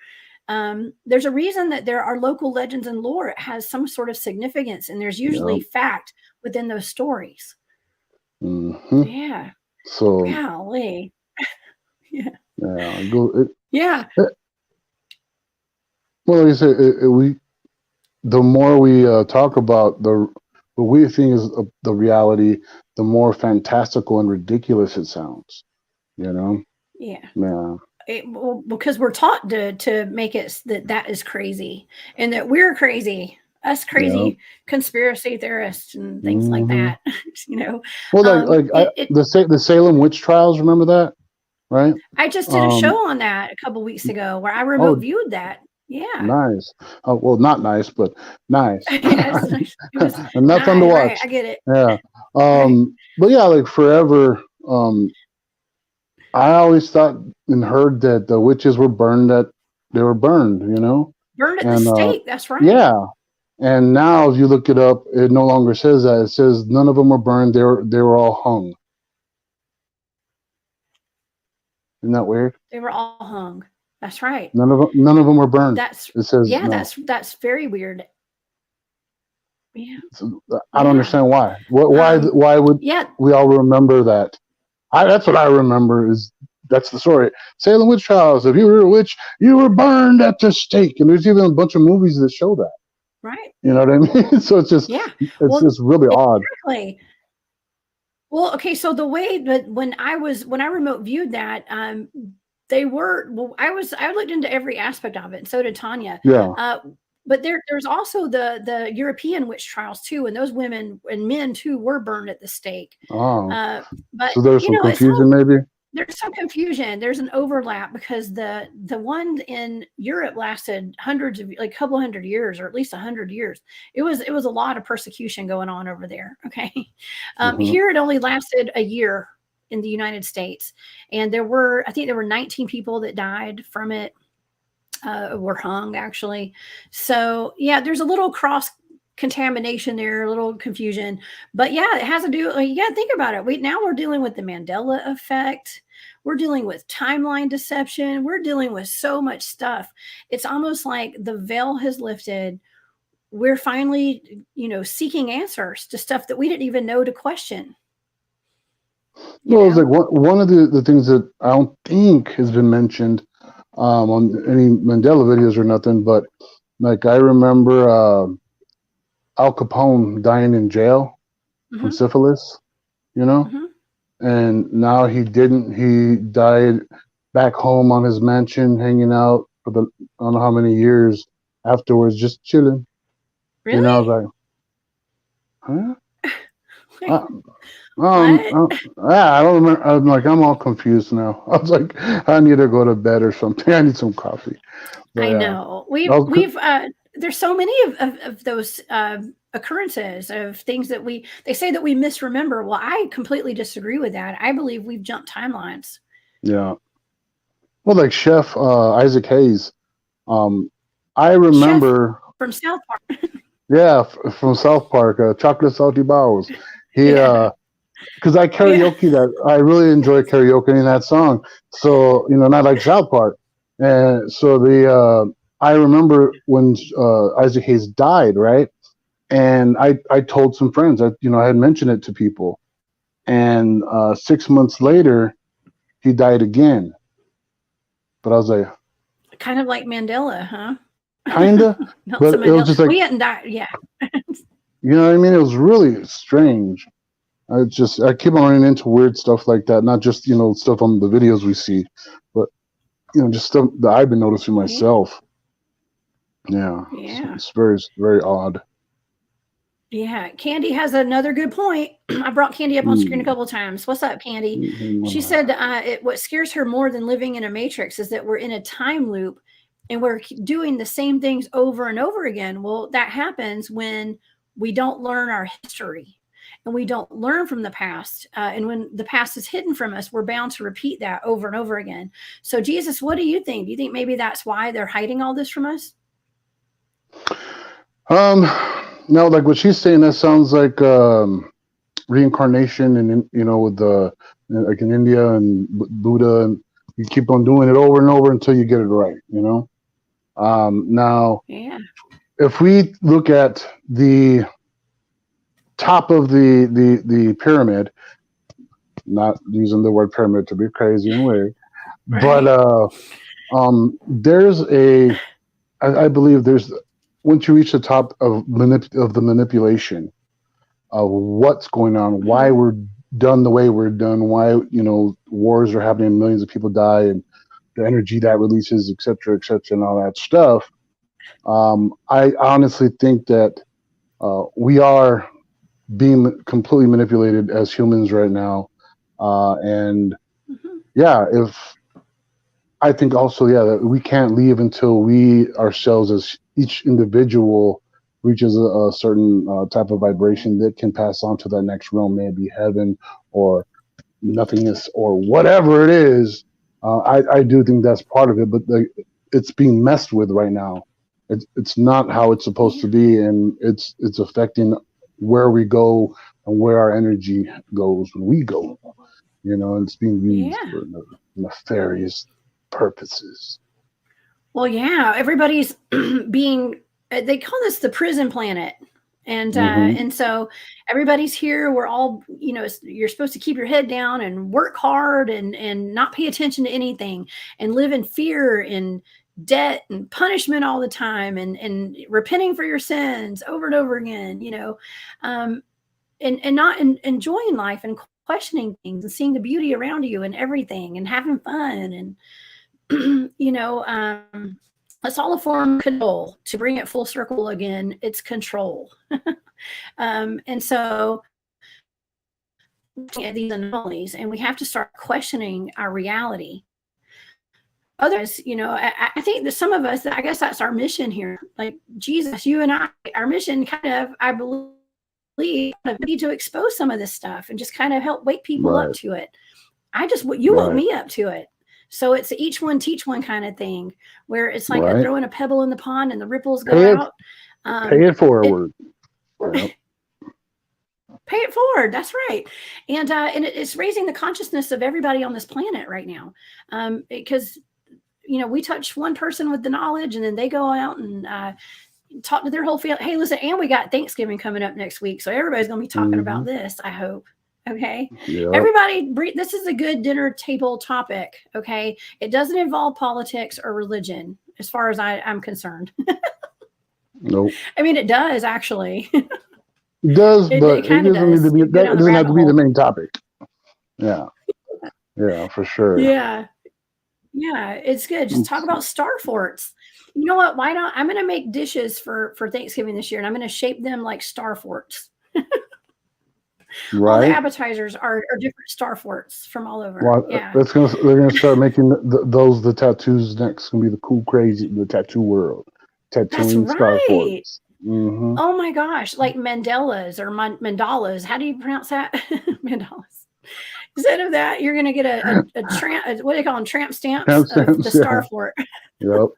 There's a reason that there are local legends and lore. It has some sort of significance, and there's usually fact within those stories. Mm-hmm. Yeah. So golly. Yeah. Yeah. Well, like I said, the more we talk about what we think is the reality, the more fantastical and ridiculous it sounds. You know? Yeah. Yeah. Because we're taught to make it that is crazy, and that we're crazy, us crazy conspiracy theorists and things like that. You know. Well, the Salem witch trials. Remember that, right? I just did a show on that a couple weeks ago where I remote viewed that. Yeah. Nice. Well, not nice, but nice. Yes, and not fun to watch. Right, I get it. Yeah. But yeah, like forever. I always thought and heard that the witches were burned. They were burned. You know. Burned at the stake. That's right. Yeah. And now, if you look it up, it no longer says that. It says none of them were burned. They were all hung. Isn't that weird? They were all hung. That's right. None of them were burned. It says that's very weird. Yeah. I don't understand why. Why would we all remember that? That's what I remember. That's the story. Salem witch trials. If you were a witch, you were burned at the stake. And there's even a bunch of movies that show that. Right. You know what I mean? So it's just just really odd. Exactly. Well, okay. So the way that when I remote viewed that, I looked into every aspect of it, and so did Tanya. Yeah. but there's also the European witch trials too, and those women and men too were burned at the stake. Oh, But so there's some it's all confusion, maybe. there's some confusion. There's an overlap because the one in Europe lasted hundreds of like a couple hundred years, or at least 100 years. It was a lot of persecution going on over there. Okay, Hmm. here it only lasted a year in the United States, and I think there were 19 people that died from it, were hung actually. So yeah, there's a little cross contamination there, a little confusion, but yeah, it has to do. You got to think about it. We're dealing with the Mandela effect. We're dealing with timeline deception. We're dealing with so much stuff. It's almost like the veil has lifted. We're finally, seeking answers to stuff that we didn't even know to question. You Well, it's like know. one of the things that I don't think has been mentioned on any Mandela videos or nothing, but like I remember Al Capone dying in jail from Hmm. syphilis, you know, Hmm. and now he didn't. He died back home on his mansion, hanging out for the I don't know how many years afterwards, just chilling. You know, I Really? was like, huh? Wait, what? I don't remember. I'm like, I'm all confused now. I was like, I need to go to bed or something. I need some coffee. But I yeah, know. I was, We've there's so many of those occurrences of things that they say that we misremember. Well, I completely disagree with that. I believe we've jumped timelines. yeah. Well, like Chef Isaac Hayes. Um, I Chef remember, from South Park. yeah, from South Park, Chocolate Salty Bowels. He, Yeah. because I Yeah. karaoke that. I really enjoy karaokeing that song. So not like South Park, and so I remember when Isaac Hayes died, right? And I told some friends. I had mentioned it to people, and 6 months later, he died again. But I was like, Kind of like Mandela, huh? kinda. But Nelson it was Mandela. just like, We hadn't died. Yeah. you know what I mean? It was really strange. I keep on running into weird stuff like that. Not just stuff on the videos we see, but just stuff that I've been noticing Yeah. myself. Yeah, Yeah. it's very very odd. Yeah, Candy has another good point. I brought Candy up on screen a Mm, couple of times. What's up, Candy? She mm, said what scares her more than living in a matrix is that we're in a time loop and we're doing the same things over and over again. Well, that happens when we don't learn our history and we don't learn from the past. And when the past is hidden from us, we're bound to repeat that over and over again. So, Jesus, what do you think? Do you think maybe that's why they're hiding all this from us? Um, now, like what she's saying, that sounds like reincarnation, and with the like in India and Buddha, and you keep on doing it over and over until you get it right. Now, Yeah. if we look at the top of the pyramid, not using the word pyramid to be crazy and weird, but Right. there's I believe there's once you reach the top of the manipulation of what's going on, why Hmm. we're done the way we're done, why wars are happening, millions of people die, and the energy that releases, et cetera, and all that stuff. I honestly think that we are being completely manipulated as humans right now, and Hmm. yeah, if I think also, yeah, that we can't leave until we ourselves, as each individual, reaches a certain type of vibration that can pass on to that next realm, maybe heaven or nothingness or whatever it is. I do think that's part of it, but it's being messed with right now. It's not how it's supposed Yeah. to be, and it's affecting where we go and where our energy goes when we go. And it's being used Yeah. for nefarious purposes. Well, yeah, everybody's being they call this the prison planet. Hmm. And so everybody's here. We're all, you're supposed to keep your head down and work hard and not pay attention to anything and live in fear and debt and punishment all the time and repenting for your sins over and over again, and not enjoying life and questioning things and seeing the beauty around you and everything and having fun and you know, It's all a form of control. To bring it full circle again, it's control. And so at these anomalies, and we have to start questioning our reality. Others, I think that some of us, I guess that's our mission here. Like Jesus, you and I, our mission kind of, I believe, we need to expose some of this stuff and just kind of help wake people up to it. You woke me up to it. So it's each one teach one kind of thing, where it's like throwing a pebble in the pond and the ripples go out. Pay it forward. Pay it forward. That's right. And it's raising the consciousness of everybody on this planet right now. Because, we touch one person with the knowledge, and then they go out and talk to their whole family. Hey, listen, and we got Thanksgiving coming up next week. So everybody's going to be talking about this, I hope. Okay. Yep. Everybody, this is a good dinner table topic. Okay. It doesn't involve politics or religion as far as I'm concerned. Nope. I mean, it does actually. It does, but it doesn't need to be, that doesn't have to be the main topic. Yeah. Yeah, for sure. Yeah. Yeah. It's good. Just talk about star forts. You know what? Why not? I'm going to make dishes for Thanksgiving this year, and I'm going to shape them like star forts. Right. All the appetizers are different star forts from all over. Well, yeah. They're going to start making the tattoos next. It's going to be the cool, crazy, the tattoo world. Tattooing star forts. Mm-hmm. Oh my gosh. Like Mandelas or Mandalas. How do you pronounce that? Mandalas. Instead of that, you're going to get a what do they call them? Tramp stamps of the star fort. Yep.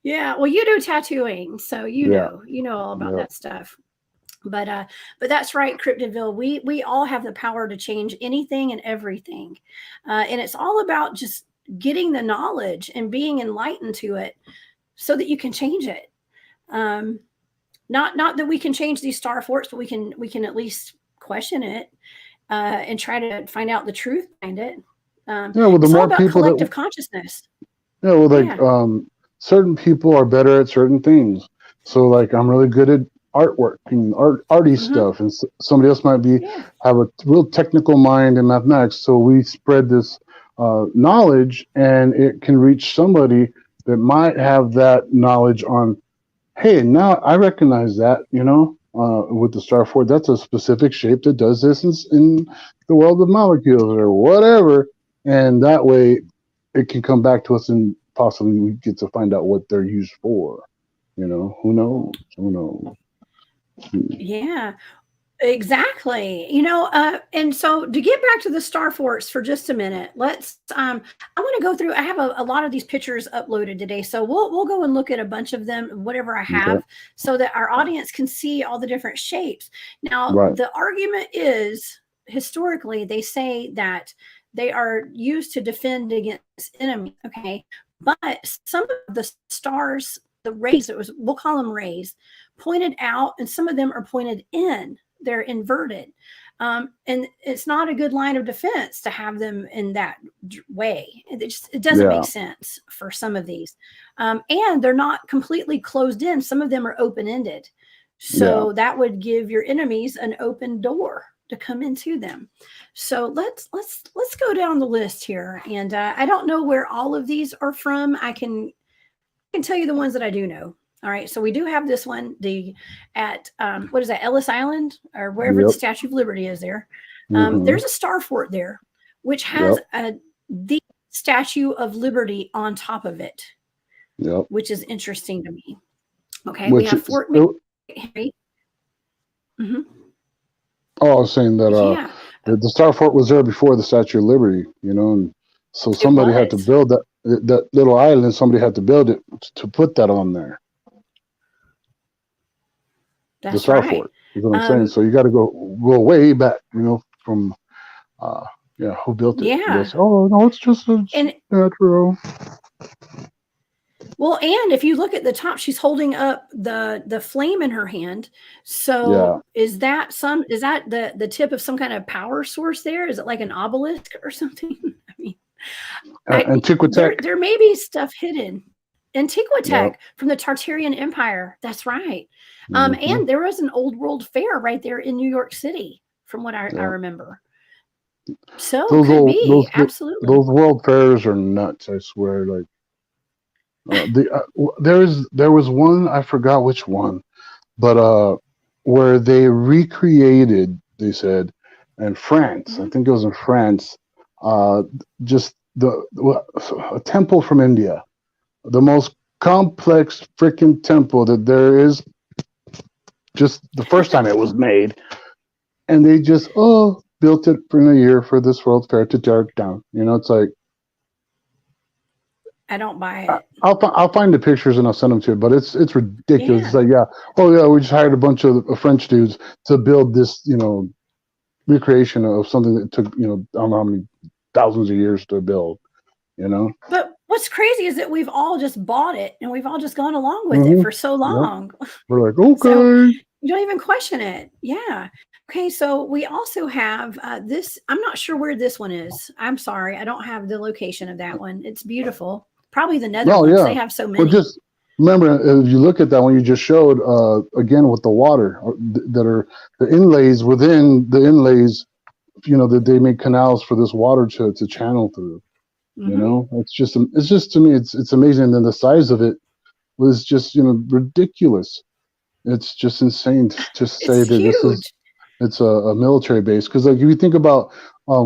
Yeah. Well, you do tattooing, so you know all about that stuff. But that's right, Cryptidville. We all have the power to change anything and everything, and it's all about just getting the knowledge and being enlightened to it, so that you can change it. Not that we can change these star forts, but we can at least question it and try to find out the truth behind it. Well, the it's more all about people collective consciousness. Yeah, well, certain people are better at certain things. So, like, I'm really good at artwork and arty stuff, and somebody else might have a real technical mind in mathematics. So we spread this knowledge, and it can reach somebody that might have that knowledge on. Hey, now I recognize that, with the star fort. That's a specific shape that does this in the world of molecules or whatever, and that way it can come back to us, and possibly we get to find out what they're used for. Who knows? Yeah, exactly. And so to get back to the star forts for just a minute, let's I want to go through. I have a lot of these pictures uploaded today, so we'll go and look at a bunch of them, whatever I have, so that our audience can see all the different shapes. Now, the argument is, historically, they say that they are used to defend against enemies. Okay, but some of the stars, the rays, we'll call them rays, pointed out, and some of them are pointed in. They're inverted. And it's not a good line of defense to have them in that way. It doesn't make sense for some of these. And they're not completely closed in. Some of them are open-ended. So that would give your enemies an open door to come into them. So let's go down the list here. And I don't know where all of these are from. I can tell you the ones that I do know. All right, so we do have this one, at what is that, Ellis Island, or wherever the Statue of Liberty is there. There's a star fort there, which has the Statue of Liberty on top of it, which is interesting to me. Okay, we have Fort McHenry. Oh, I was saying that the star fort was there before the Statue of Liberty, and so somebody had to build that little island. Somebody had to build it to put that on there. That's the star fort is what I'm saying. So you got to go way back, from who built it? Yeah. Oh no, it's just a natural. Well, and if you look at the top, she's holding up the flame in her hand. So is that the tip of some kind of power source there? Is it like an obelisk or something? I mean, Antiquitech. There may be stuff hidden. Antiquitech from the Tartarian Empire. That's right. And there was an old world fair right there in New York City, from what I remember. So absolutely. Those world fairs are nuts, I swear. Like, There was one, I forgot which one, but where they recreated, they said, in France. I Mhm. think it was in France. Uh, just a temple from India, the most complex freaking temple that there is. Just the first time it was made, and they just built it in a year for this World Fair to tear it down. It's like I don't buy it. I'll find the pictures and I'll send them to you. But it's ridiculous. It's Yeah. like, yeah, oh yeah, we just hired a bunch of French dudes to build this recreation of something that took I don't know how many thousands of years to build. You know. But what's crazy is that we've all just bought it and we've all just gone along with it Mm-hmm. for so Yep. long. We're like, So okay. you don't even question it. Yeah. Okay. So we also have this. I'm not sure where this one is. I'm sorry. I don't have the location of that one. It's beautiful. Probably the No, Netherlands. They yeah. have so Well, many. just remember, if you look at that one you just showed, again with the water that are the inlays within the inlays, that they make canals for this water to channel through. Hmm. It's just to me, it's amazing. And then the size of it was just ridiculous. It's just insane to just say It's that huge. it's a military base, because like if you think about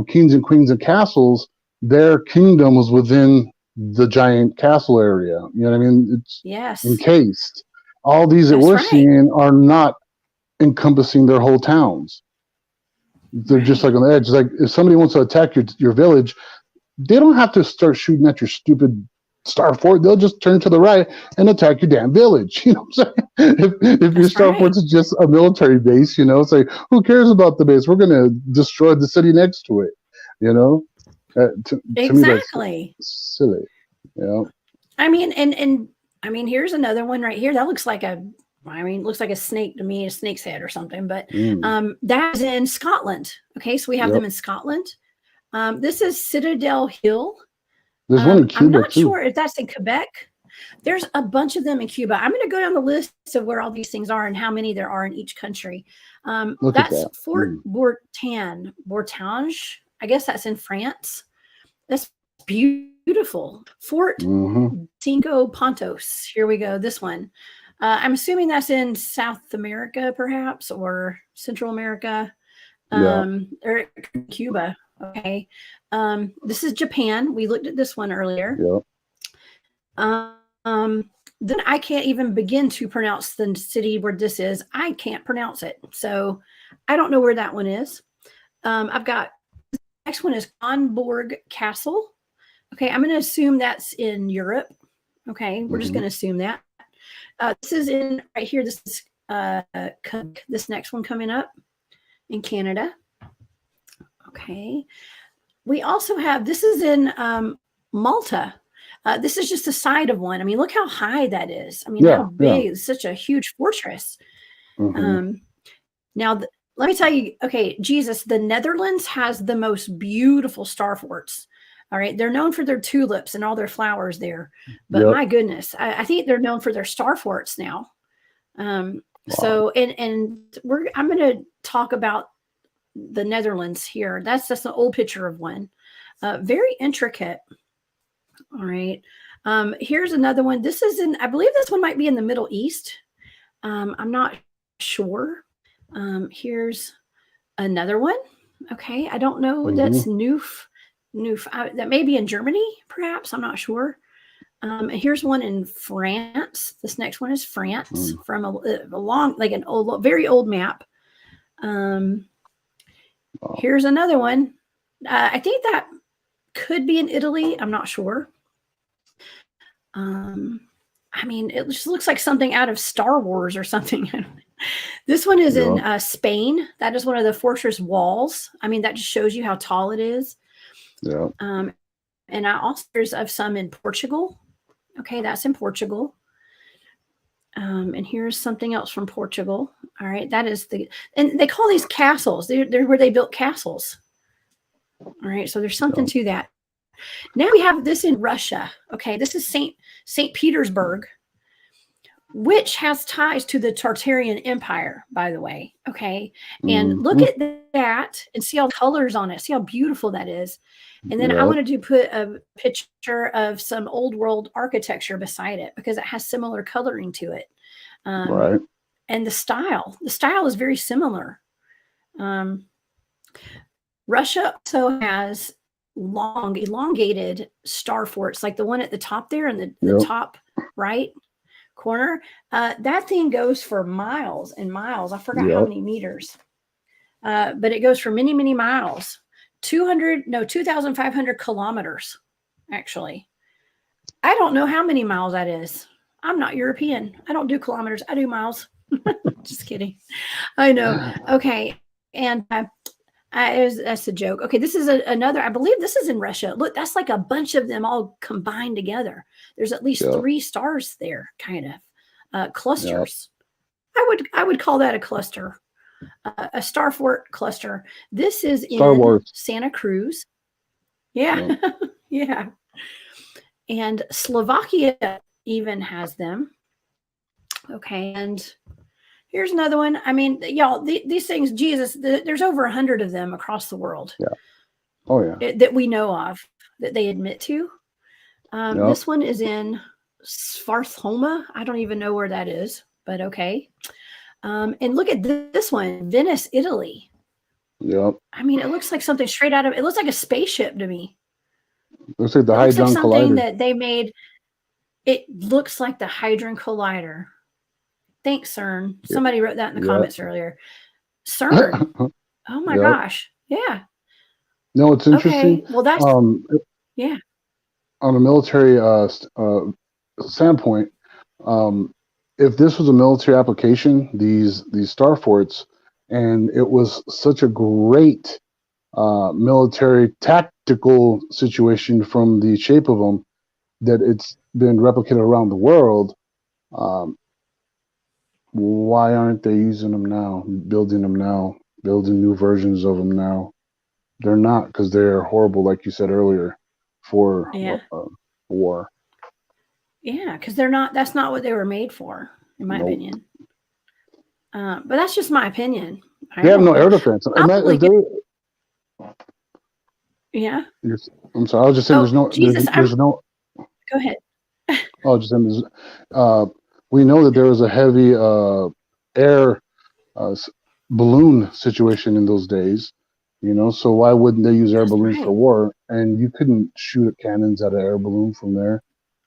kings and queens and castles, their kingdom was within the giant castle area. You know what I mean? It's Yes. encased. All these that That's we're right. seeing are not encompassing their whole towns. They're just like Right. on the edge. Like if somebody wants to attack your village, they don't have to start shooting at your stupid star fort. They'll just turn to the right and attack your damn village. You know what I'm saying? If your That's star fort right. is just a military base, it's like, who cares about the base? We're going to destroy the city next to it. You know, to me, that's Exactly. silly. You know, I mean, and I mean, here's another one right here. That looks like looks like a snake to me, a snake's head or something. But mm, that is in Scotland. Okay, so we have yep. them in Scotland. This is Citadel Hill. There's one in I'm Cuba not too. sure if that's in Quebec. There's a bunch of them in Cuba. I'm going to go down the list of where all these things are and how many there are in each country. Look at That's that. Fort Bourtange. I guess that's in France. That's beautiful. Fort Mm-hmm. Cinco Pontos. Here we go. This one. I'm assuming that's in South America, perhaps, or Central America, Yeah. or Cuba. Okay. This is Japan. We looked at this one earlier. Yeah. Then I can't even begin to pronounce the city where this is. I can't pronounce it. So I don't know where that one is. I've got next one is Conborg Castle. Okay, I'm going to assume that's in Europe. Okay, we're just Mm-hmm. going to assume that. This is in right here. This is this next one coming up in Canada. Okay, we also have this is in Malta. This is just the side of one. I mean, look how high that is. I mean, how Yeah. Yeah. big? It's such a huge fortress. Mm-hmm. Um, now, let me tell you, okay, Jesus, the Netherlands has the most beautiful star forts. All right. They're known for their tulips and all their flowers there. But Yep. my goodness, I think they're known for their star forts now. Wow. So, and I'm going to talk about the Netherlands here. That's just an old picture of one. Very intricate. All right. Here's another one. This is in, I believe this one might be in the Middle East. I'm not sure. Here's another one. Okay. I don't know. Mm-hmm. That's Noof. That may be in Germany, perhaps. I'm not sure. And here's one in France. This next one is France Mm. from a long, like an old, very old map. Um, Wow. Here's another one. I think that could be in Italy. I'm not sure. I mean, it just looks like something out of Star Wars or something. This one is in Yep. Spain. That is one of the fortress walls. I mean, that just shows you how tall it is. Yep. And I also there's of some in Portugal. Okay, that's in Portugal. And here's something else from Portugal. All right, that is and they call these castles. They're where they built castles. All right, so there's something Yep. to that. Now we have this in Russia. Okay, this is Saint Petersburg. which has ties to the Tartarian Empire, by the way. Okay. And look at that and see all the colors on it. See how beautiful that is. And then I Yep. wanted to put a picture of some old world architecture beside it because it has similar coloring to it. Right. And the style is very similar. Russia also has long, elongated star forts, like the one at the top there in the top right corner. That thing goes for miles and miles. I forgot how many meters, but it goes for many, many miles. 2,500 kilometers, actually. I don't know how many miles that is. I'm not European. I don't do kilometers. I do miles. Just kidding. I know. Okay. And that's a joke. Okay. This is another, I believe this is in Russia. Look, that's like a bunch of them all combined together. There's at least 3 stars there, kind of clusters. I would call that a cluster, a star fort cluster. This is in Santa Cruz. Yeah. Yeah. And Slovakia even has them. Okay. And here's another one. I mean, y'all, these things, Jesus, there's over 100 of them across the world. Yeah. Oh, yeah. That we know of, that they admit to. This one is in Svarthoma. I don't even know where that is, but okay. And look at this one, Venice, Italy. Yep. I mean, it looks like something straight out of, it looks like a spaceship to me. Looks like the Hadron Collider. That they made. It looks like the Hadron Collider. Thanks, CERN. Somebody wrote that in the comments earlier. CERN. Oh my gosh. Yeah. No, it's interesting. Okay. Well, that's yeah. On a military standpoint, if this was a military application, these star forts, and it was such a great military tactical situation from the shape of them that it's been replicated around the world, why aren't they using them now, building new versions of them now? They're not, because they're horrible, like you said earlier, for war. Yeah, because that's not what they were made for, in my opinion. But that's just my opinion. They have no air defense. Yeah. I'm sorry. I was just saying, there's no. Go ahead. Oh, just saying, we know that there was a heavy air balloon situation in those days, so why wouldn't they use air balloons for war? And you couldn't shoot cannons at an air balloon from there.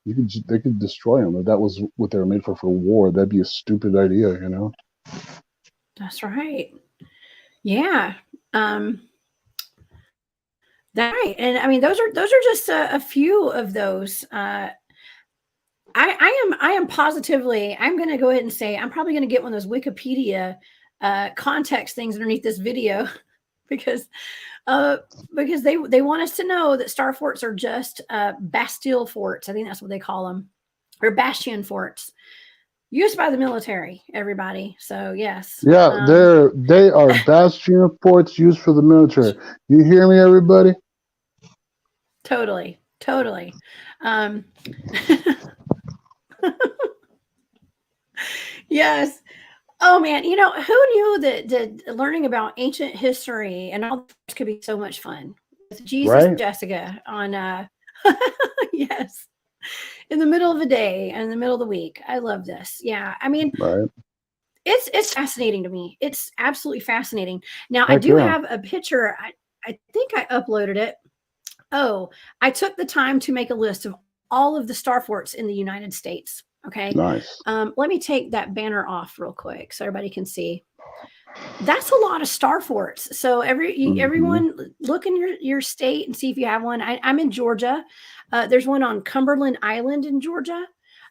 They could destroy them. If that was what they were made for war, that'd be a stupid idea, That's right. Yeah. That's right. And I mean, those are just a few of those. I am positively, I'm going to go ahead and say, I'm probably going to get one of those Wikipedia context things underneath this video because they want us to know that star forts are just Bastille forts. I think that's what they call them, or bastion forts used by the military, everybody. So yes. Yeah, they are bastion forts used for the military. You hear me, everybody? Totally. Yes. Oh man, who knew that learning about ancient history and all this could be so much fun with Jesus, right? Jessica on yes, in the middle of the day and in the middle of the week. I love this. Yeah, I mean, right. It's fascinating to me. It's absolutely fascinating. Now I do have a picture. I think I uploaded it. Oh, I took the time to make a list of all of the star forts in the United States. Okay. Nice. Let me take that banner off real quick so everybody can see. That's a lot of star forts. So everyone look in your state and see if you have one. I'm in Georgia. There's one on Cumberland Island in Georgia,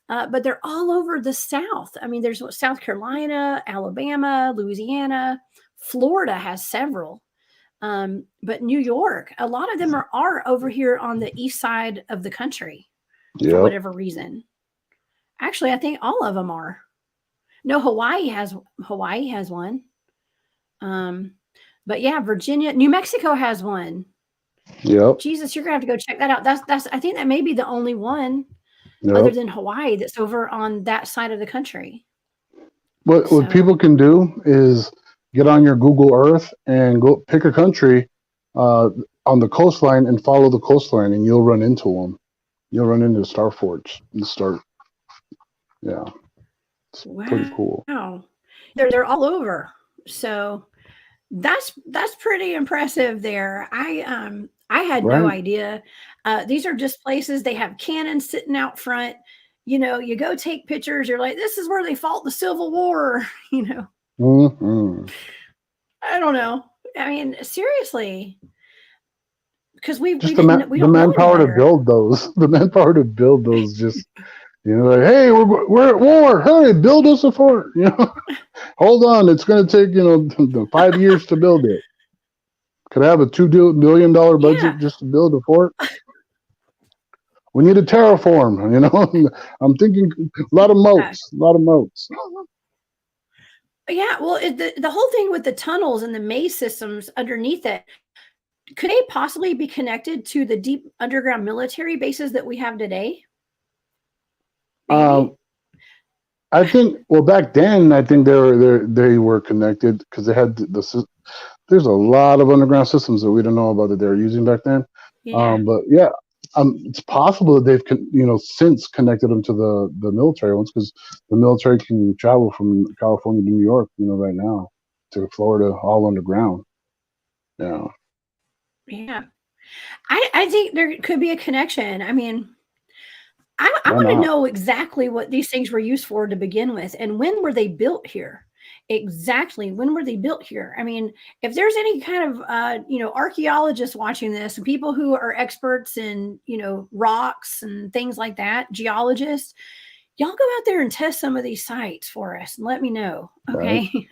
but they're all over the South. I mean, there's South Carolina, Alabama, Louisiana, Florida has several. But New York, a lot of them are over here on the east side of the country for whatever reason. Actually, I think all of them are. No, Hawaii has one. But yeah, Virginia, New Mexico has one. Yep. Jesus, you're gonna have to go check that out. That's I think that may be the only one. other Yep. than Hawaii that's over on that side of the country. What So, people can do is get on your Google Earth and go pick a country on the coastline and follow the coastline, and you'll run into them. You'll run into star forts and start. Yeah, it's pretty cool. wow. They're all over. So that's pretty impressive there. I had no Right? idea. These are just places they have cannons sitting out front. You know, you go take pictures, you're like, this is where they fought the Civil War, you know. Hmm. I don't know. I mean, seriously, because Just we the don't know any manpower to better. build those. The manpower to build those. Just like, hey, we're at war. Hurry, build us a fort. Hold on. It's going to take 5 years to build it. Could I have a $2 billion Yeah. budget just to build a fort? We need a terraform. I'm thinking a lot of moats. A lot of moats. Yeah, well, the whole thing with the tunnels and the maze systems underneath it, could they possibly be connected to the deep underground military bases that we have today? Um, Maybe. I think. Well, back then, I think they were connected because they had there's a lot of underground systems that we don't know about that they were using back then. Yeah. But yeah, it's possible that they've since connected them to the military ones because the military can travel from California to New York, right now to Florida, all underground. Yeah, Yeah. I think there could be a connection. I mean, I why want to not? know exactly what these things were used for to begin with, and when were they built here? Exactly. When were they built here? I mean, if there's any kind of archaeologists watching this and people who are experts in rocks and things like that, geologists, y'all go out there and test some of these sites for us and let me know. Right? Okay.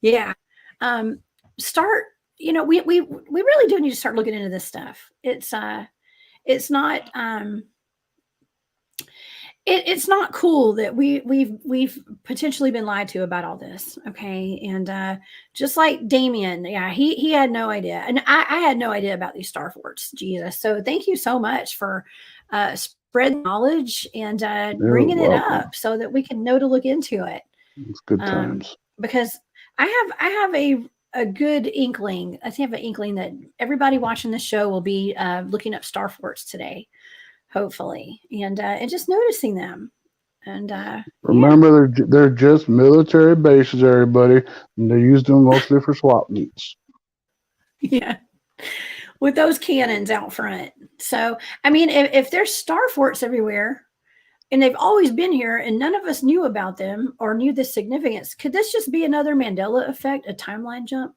Yeah. Um, start. We really do need to start looking into this stuff. It's not it's not cool that we've potentially been lied to about all this. Okay. And just like Damien, yeah, he had no idea. And I had no idea about these star forts. Jesus. So thank you so much for spreading knowledge and You're bringing it welcome. up so that we can know to look into it. It's good Um, times. because I have a good inkling. I think I have an inkling that everybody watching this show will be looking up star forts today, hopefully, and just noticing them. And yeah, Remember, they're just military bases, everybody, and they use them mostly for swap meets. yeah, with those cannons out front. So I mean, if there's star forts everywhere and they've always been here and none of us knew about them or knew the significance, could this just be another Mandela effect, a timeline jump?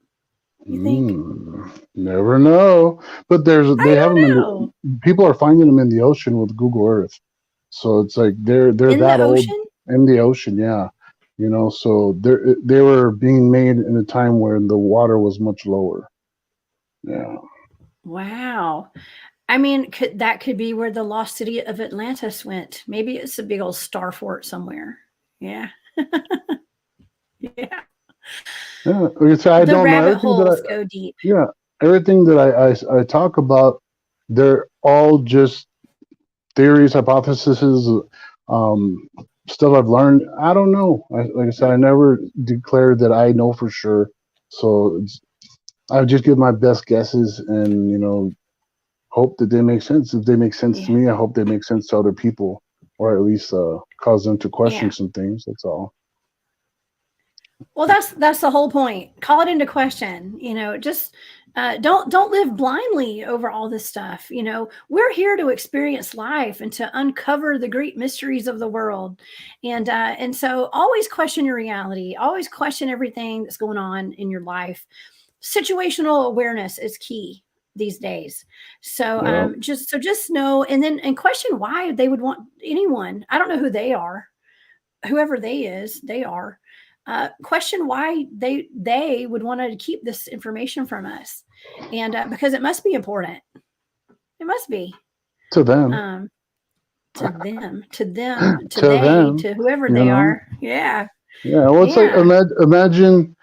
You think? Never know. But they I have them don't in know. people are finding them in the ocean with Google Earth. So it's like they're In the that old ocean? in the ocean, yeah. So they were being made in a time where the water was much lower. Yeah. Wow. I mean, that could be where the lost city of Atlantis went. Maybe it's a big old star fort somewhere. Yeah. Yeah. Yeah. Like I said, I The don't know rabbit everything that holes go deep. yeah, everything that I talk about, they're all just theories, hypotheses, um, stuff I've learned. I don't know. Like I said, I never declared that I know for sure. So I just give my best guesses and hope that they make sense. If they make sense to Yeah. me, I hope they make sense to other people, or at least cause them to question Yeah. some things. That's all. Well, that's the whole point. Call it into question. Just don't live blindly over all this stuff. We're here to experience life and to uncover the great mysteries of the world, and so always question your reality. Always question everything that's going on in your life. Situational awareness is key these days. So Yeah. just know, and question why they would want anyone. I don't know who they are, whoever they are. Question why they would want to keep this information from us, and because it must be important. It must be To them. um, to them, to them, to To they, them. to whoever You they know. are. Yeah, Yeah, well, it's like yeah, imagine.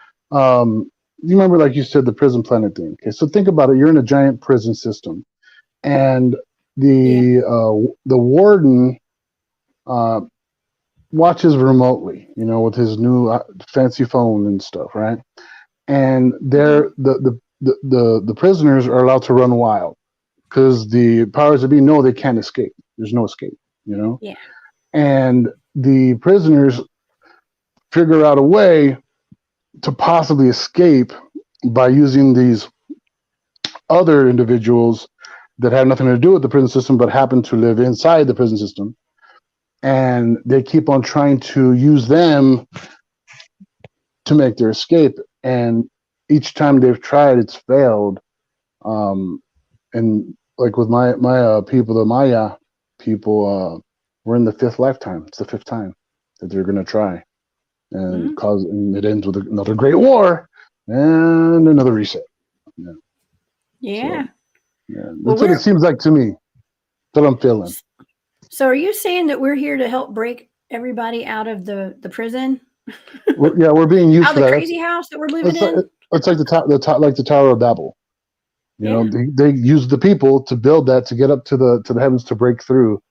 You remember, like you said, the prison planet thing. Okay, so think about it. You're in a giant prison system, and Yeah. the warden watches remotely, with his new fancy phone and stuff, right? And Hmm. the prisoners are allowed to run wild because the powers that be know they can't escape. There's no escape. Yeah. And the prisoners figure out a way to possibly escape by using these other individuals that have nothing to do with the prison system but happen to live inside the prison system. And they keep on trying to use them to make their escape. And each time they've tried, it's failed. And like with my people, the Maya people, we're in the fifth lifetime. It's the fifth time that they're going to try. And it ends with another great war and another reset. Yeah. Yeah. So, yeah, Well, that's what it seems like to me. That's what I'm feeling. So are you saying that we're here to help break everybody out of the prison? We're being used out for of the that. crazy house that we're living in? It's like the Tower of Babel. Yeah. They use the people to build that to get up to the heavens to break through,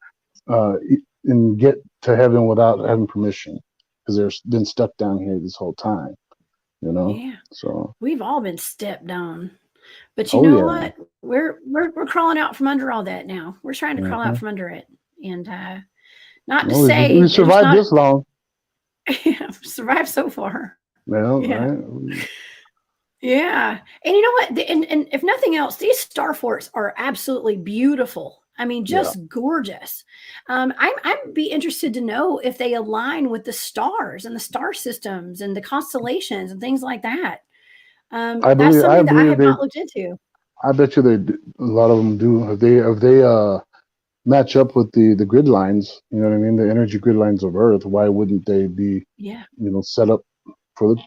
and get to heaven without having permission because they've been stuck down here this whole time. Yeah. So we've all been stepped on. But you oh know yeah, what? We're crawling out from under all that now. We're trying to crawl out from under it. And not to well, say we that it's survived not this long. survived so far. Well, Yeah. right. Yeah. And you know what? And if nothing else, these star forts are absolutely beautiful. I mean, just gorgeous. I'd be interested to know if they align with the stars and the star systems and the constellations and things like that. I That's believe something that I have not looked into. I bet you a lot of them do. If they match up with the grid lines, you know what I mean, the energy grid lines of Earth, why wouldn't they be, Yeah. set up for the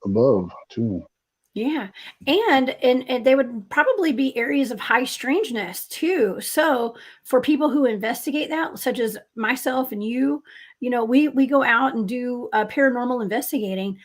above too? Yeah. And they would probably be areas of high strangeness too. So for people who investigate that, such as myself and you, we go out and do paranormal investigating.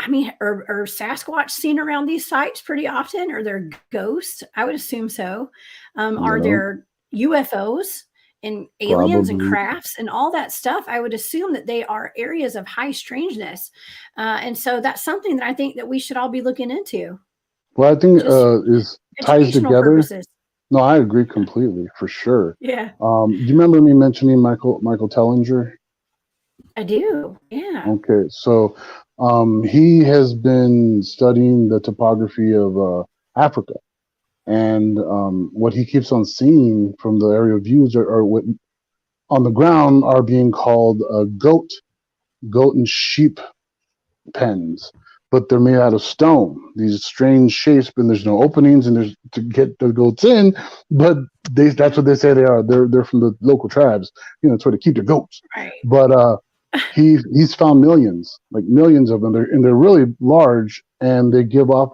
I mean, are Sasquatch seen around these sites pretty often? Are there ghosts? I would assume so. You Are know, there UFOs and aliens and probably. crafts and all that stuff? I would assume that they are areas of high strangeness. And so that's something that I think that we should all be looking into, Well, I think just is ties educational together. purposes. No, I agree completely for sure. Yeah, Do you remember me mentioning Michael Tellinger? I do. Yeah. Okay, so he has been studying the topography of Africa, and what he keeps on seeing from the aerial views are what on the ground are being called goat and sheep pens, but they're made out of stone. These strange shapes, and there's no openings, and there's to get the goats in, but that's what they say they are. They're from the local tribes, it's where to keep the goats. Right. But he's found millions, like millions of them. They're really large, and they give off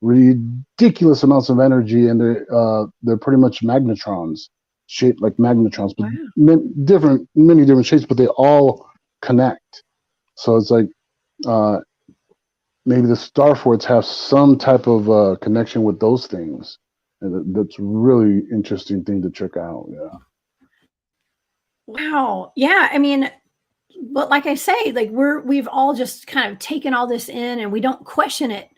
ridiculous amounts of energy, and they're pretty much magnetrons, shaped like magnetrons, but Wow. many different shapes, but they all connect. So it's like maybe the star forts have some type of connection with those things, and that's really interesting thing to check out. Yeah. Wow. Yeah. I mean, but like I say, like we've all just kind of taken all this in and we don't question it.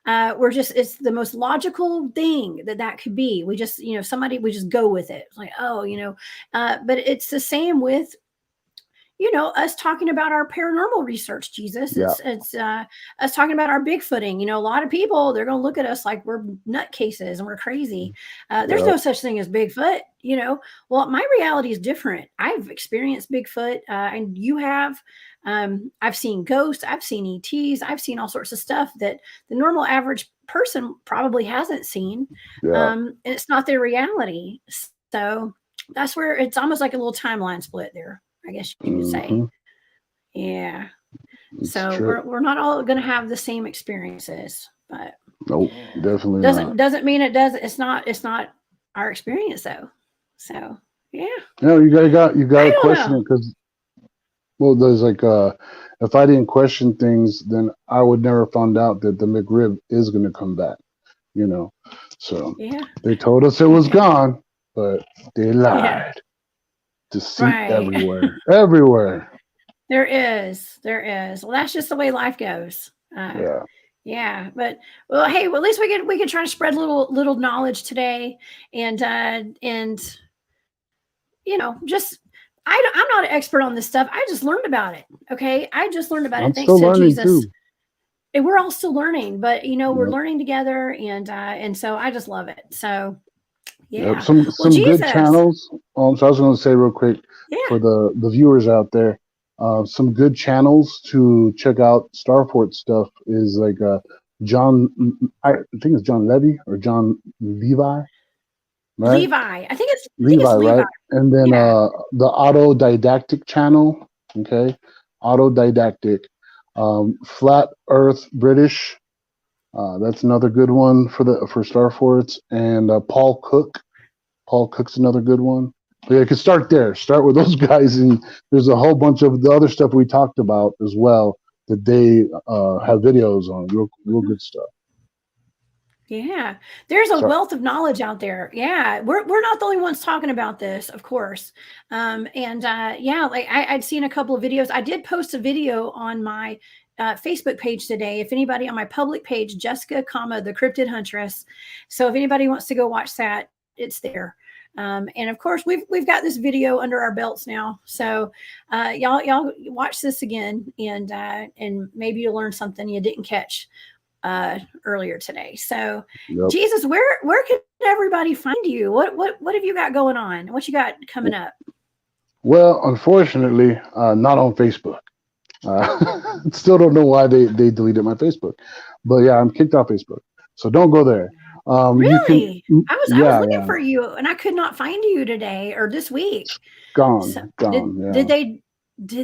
It's the most logical thing that could be. We just, we just go with it. It's like, oh, but it's the same with, us talking about our paranormal research, Jesus. Yeah. It's us talking about our Bigfooting. A lot of people, they're going to look at us like we're nutcases and we're crazy. There's no such thing as Bigfoot. Well, my reality is different. I've experienced Bigfoot, and you have. I've seen ghosts. I've seen ETs. I've seen all sorts of stuff that the normal average person probably hasn't seen. Yeah. And it's not their reality. So that's where it's almost like a little timeline split there, I guess you could say. Yeah. It's so we're not all going to have the same experiences, but nope, definitely doesn't mean it does. It's not our experience though. So yeah. You gotta question it because, well, there's like if I didn't question things, then I would never found out that the McRib is going to come back. So yeah, they told us it was gone, but they Yeah. lied. Deceit Right. everywhere, everywhere. There is. There is. Well, that's just the way life goes. Yeah, Yeah, but well, hey, well, at least we can try to spread little knowledge today, and just I'm not an expert on this stuff. I just learned about it. Okay, I just learned about I'm it thanks still to learning Jesus, too. and we're all still learning. But we're Yep, learning together, and so I just love it. So yep. yeah, well, Some good Jesus, channels. So I was going to say real quick yeah, for the viewers out there, some good channels to check out Starport stuff is like John. I think it's John Levy or John Levi, right? Levi. I think it's Levi, Levi. right? And then Yeah. the Autodidactic channel, okay? Autodidactic. Flat Earth British, that's another good one for Star Forts. And Paul Cook. Paul Cook's another good one. But yeah, you could start there. Start with those guys, and there's a whole bunch of the other stuff we talked about as well that they have videos on. Real good stuff. Yeah, there's a So wealth of knowledge out there. Yeah, we're not the only ones talking about this, of course. And yeah, like I'd seen a couple of videos. I did post a video on my Facebook page today. If anybody on my public page, Jessica, the Cryptid Huntress. So if anybody wants to go watch that, it's there. And of course, we've got this video under our belts now. So y'all watch this again, and maybe you'll learn something you didn't catch earlier today. So yep. Jesus, where can everybody find you? What have you got going on? What you got coming up? Well, unfortunately, not on Facebook. Still don't know why they deleted my Facebook, but yeah, I'm kicked off Facebook, so don't go there. You can, Really? I was yeah, looking yeah, for you and I could not find you today or this week. So gone, did yeah,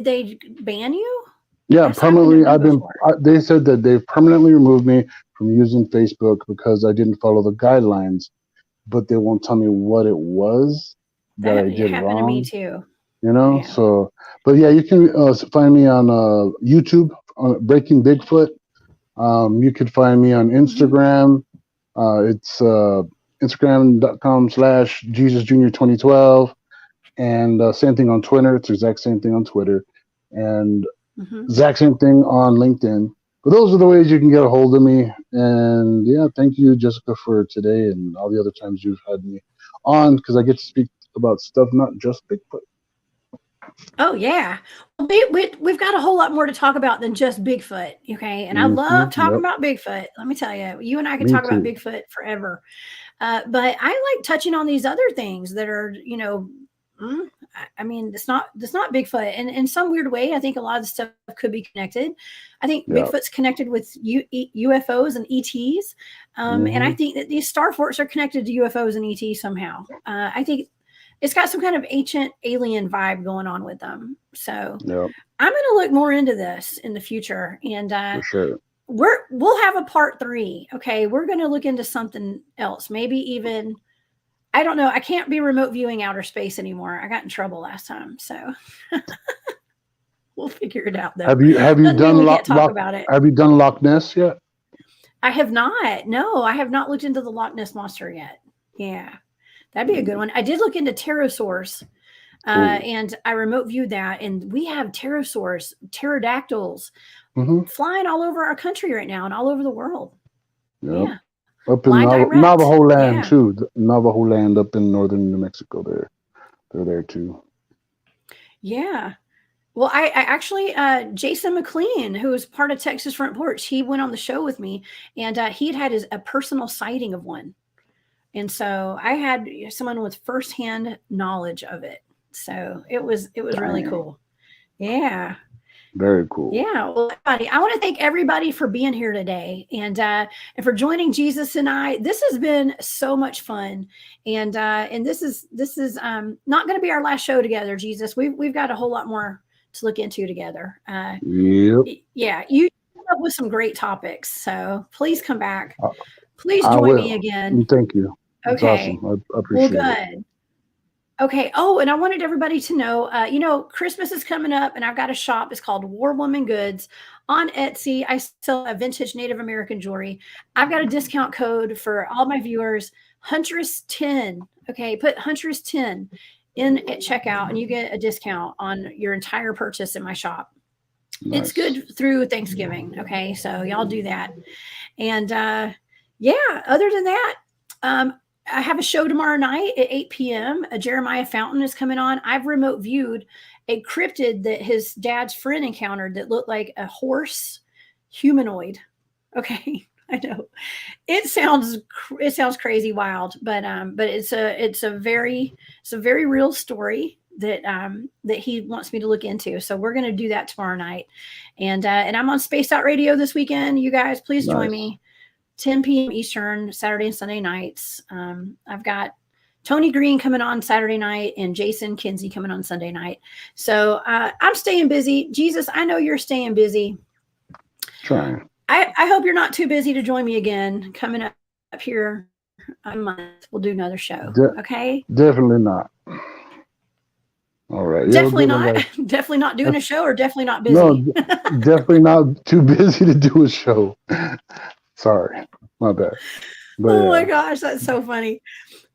they ban you? yeah. That's happened to Permanently, me before. They said that they've permanently removed me from using Facebook because I didn't follow the guidelines, but they won't tell me what it was that That I did happened to me wrong. too. Yeah. So, but yeah, you can find me on YouTube, Breaking Bigfoot. You could find me on Hmm. Instagram. It's Instagram.com/Jesus Junior 2012. And same thing on Twitter. It's the exact same thing on Twitter. And Hmm. exact same thing on LinkedIn. But those are the ways you can get a hold of me. And yeah, thank you, Jessica, for today and all the other times you've had me on because I get to speak about stuff, not just Bigfoot. Oh yeah, well, we've got a whole lot more to talk about than just Bigfoot. Okay, and I love talking Yep. about Bigfoot. Let me tell you, you and I could Me talk about too. Bigfoot forever. But I like touching on these other things that are, mm, I mean, it's not Bigfoot, and in some weird way, I think a lot of the stuff could be connected. I think Yeah. Bigfoot's connected with UFOs and ETs, and I Hmm. think that these star forts are connected to UFOs and ETs somehow. I think it's got some kind of ancient alien vibe going on with them. So Yep. I'm going to look more into this in the future, and For sure. we'll have a part 3. Okay, we're going to look into something else, maybe even I don't know. I can't be remote viewing outer space anymore. I got in trouble last time, so we'll figure it out though. Have you Doesn't mean done we can't talk about it. Have you done Loch Ness yet? I have not. No, I have not looked into the Loch Ness monster yet. Yeah, that'd be a good one. I did look into pterosaurs, Cool. and I remote viewed that, and we have pterosaurs, pterodactyls Hmm. flying all over our country right now and all over the world. Yep. Yeah, Up in flying direct. Navajo land Yeah. too. Navajo land up in northern New Mexico. They're there too. Yeah. Well, I actually, Jason McLean, who was part of Texas Front Porch, he went on the show with me, and he had a personal sighting of one, and so I had someone with firsthand knowledge of it. So it was really Damn. cool. Yeah. Very cool. Yeah, well, everybody, I want to thank everybody for being here today, and for joining Jesus and I. This has been so much fun, and this is not going to be our last show together. Jesus, we've got a whole lot more to look into together. Yep. Yeah, you came up with some great topics, so please come back. I, Please I join me will. again. And thank you. It's Okay. awesome. I Well, appreciate it. good. Okay. Oh, and I wanted everybody to know, Christmas is coming up, and I've got a shop. It's called War Woman Goods on Etsy. I sell a vintage Native American jewelry. I've got a discount code for all my viewers, Huntress 10. Okay, put Huntress 10 in at checkout, and you get a discount on your entire purchase in my shop. Nice. It's good through Thanksgiving. Okay, so y'all do that. And yeah, other than that, I have a show tomorrow night at 8 p.m. A Jeremiah Fountain is coming on. I've remote viewed a cryptid that his dad's friend encountered that looked like a horse humanoid. Okay, I know it sounds crazy wild, but it's a very real story that that he wants me to look into. So we're going to do that tomorrow night, and I'm on Spaced Out Radio this weekend. You guys, please join me. 10 p.m. Eastern, Saturday and Sunday nights. I've got Tony Green coming on Saturday night and Jason Kinsey coming on Sunday night. So I'm staying busy. Jesus, I know you're staying busy. Trying. I hope you're not too busy to join me again. Coming up here a month, we'll do another show. Okay? Definitely not. All right. Definitely not. Definitely not doing a show, or definitely not busy. No, definitely not too busy to do a show. Sorry, my bad. But, oh my gosh, that's so funny.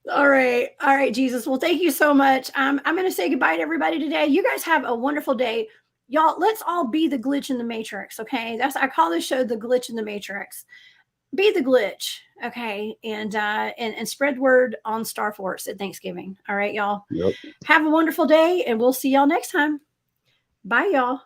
All right, Jesus. Well, thank you so much. I'm going to say goodbye to everybody today. You guys have a wonderful day, y'all. Let's all be the glitch in the matrix. Okay, I call this show the glitch in the matrix. Be the glitch, okay, and spread word on Star Force at Thanksgiving. All right, y'all. Yep. Have a wonderful day, and we'll see y'all next time. Bye, y'all.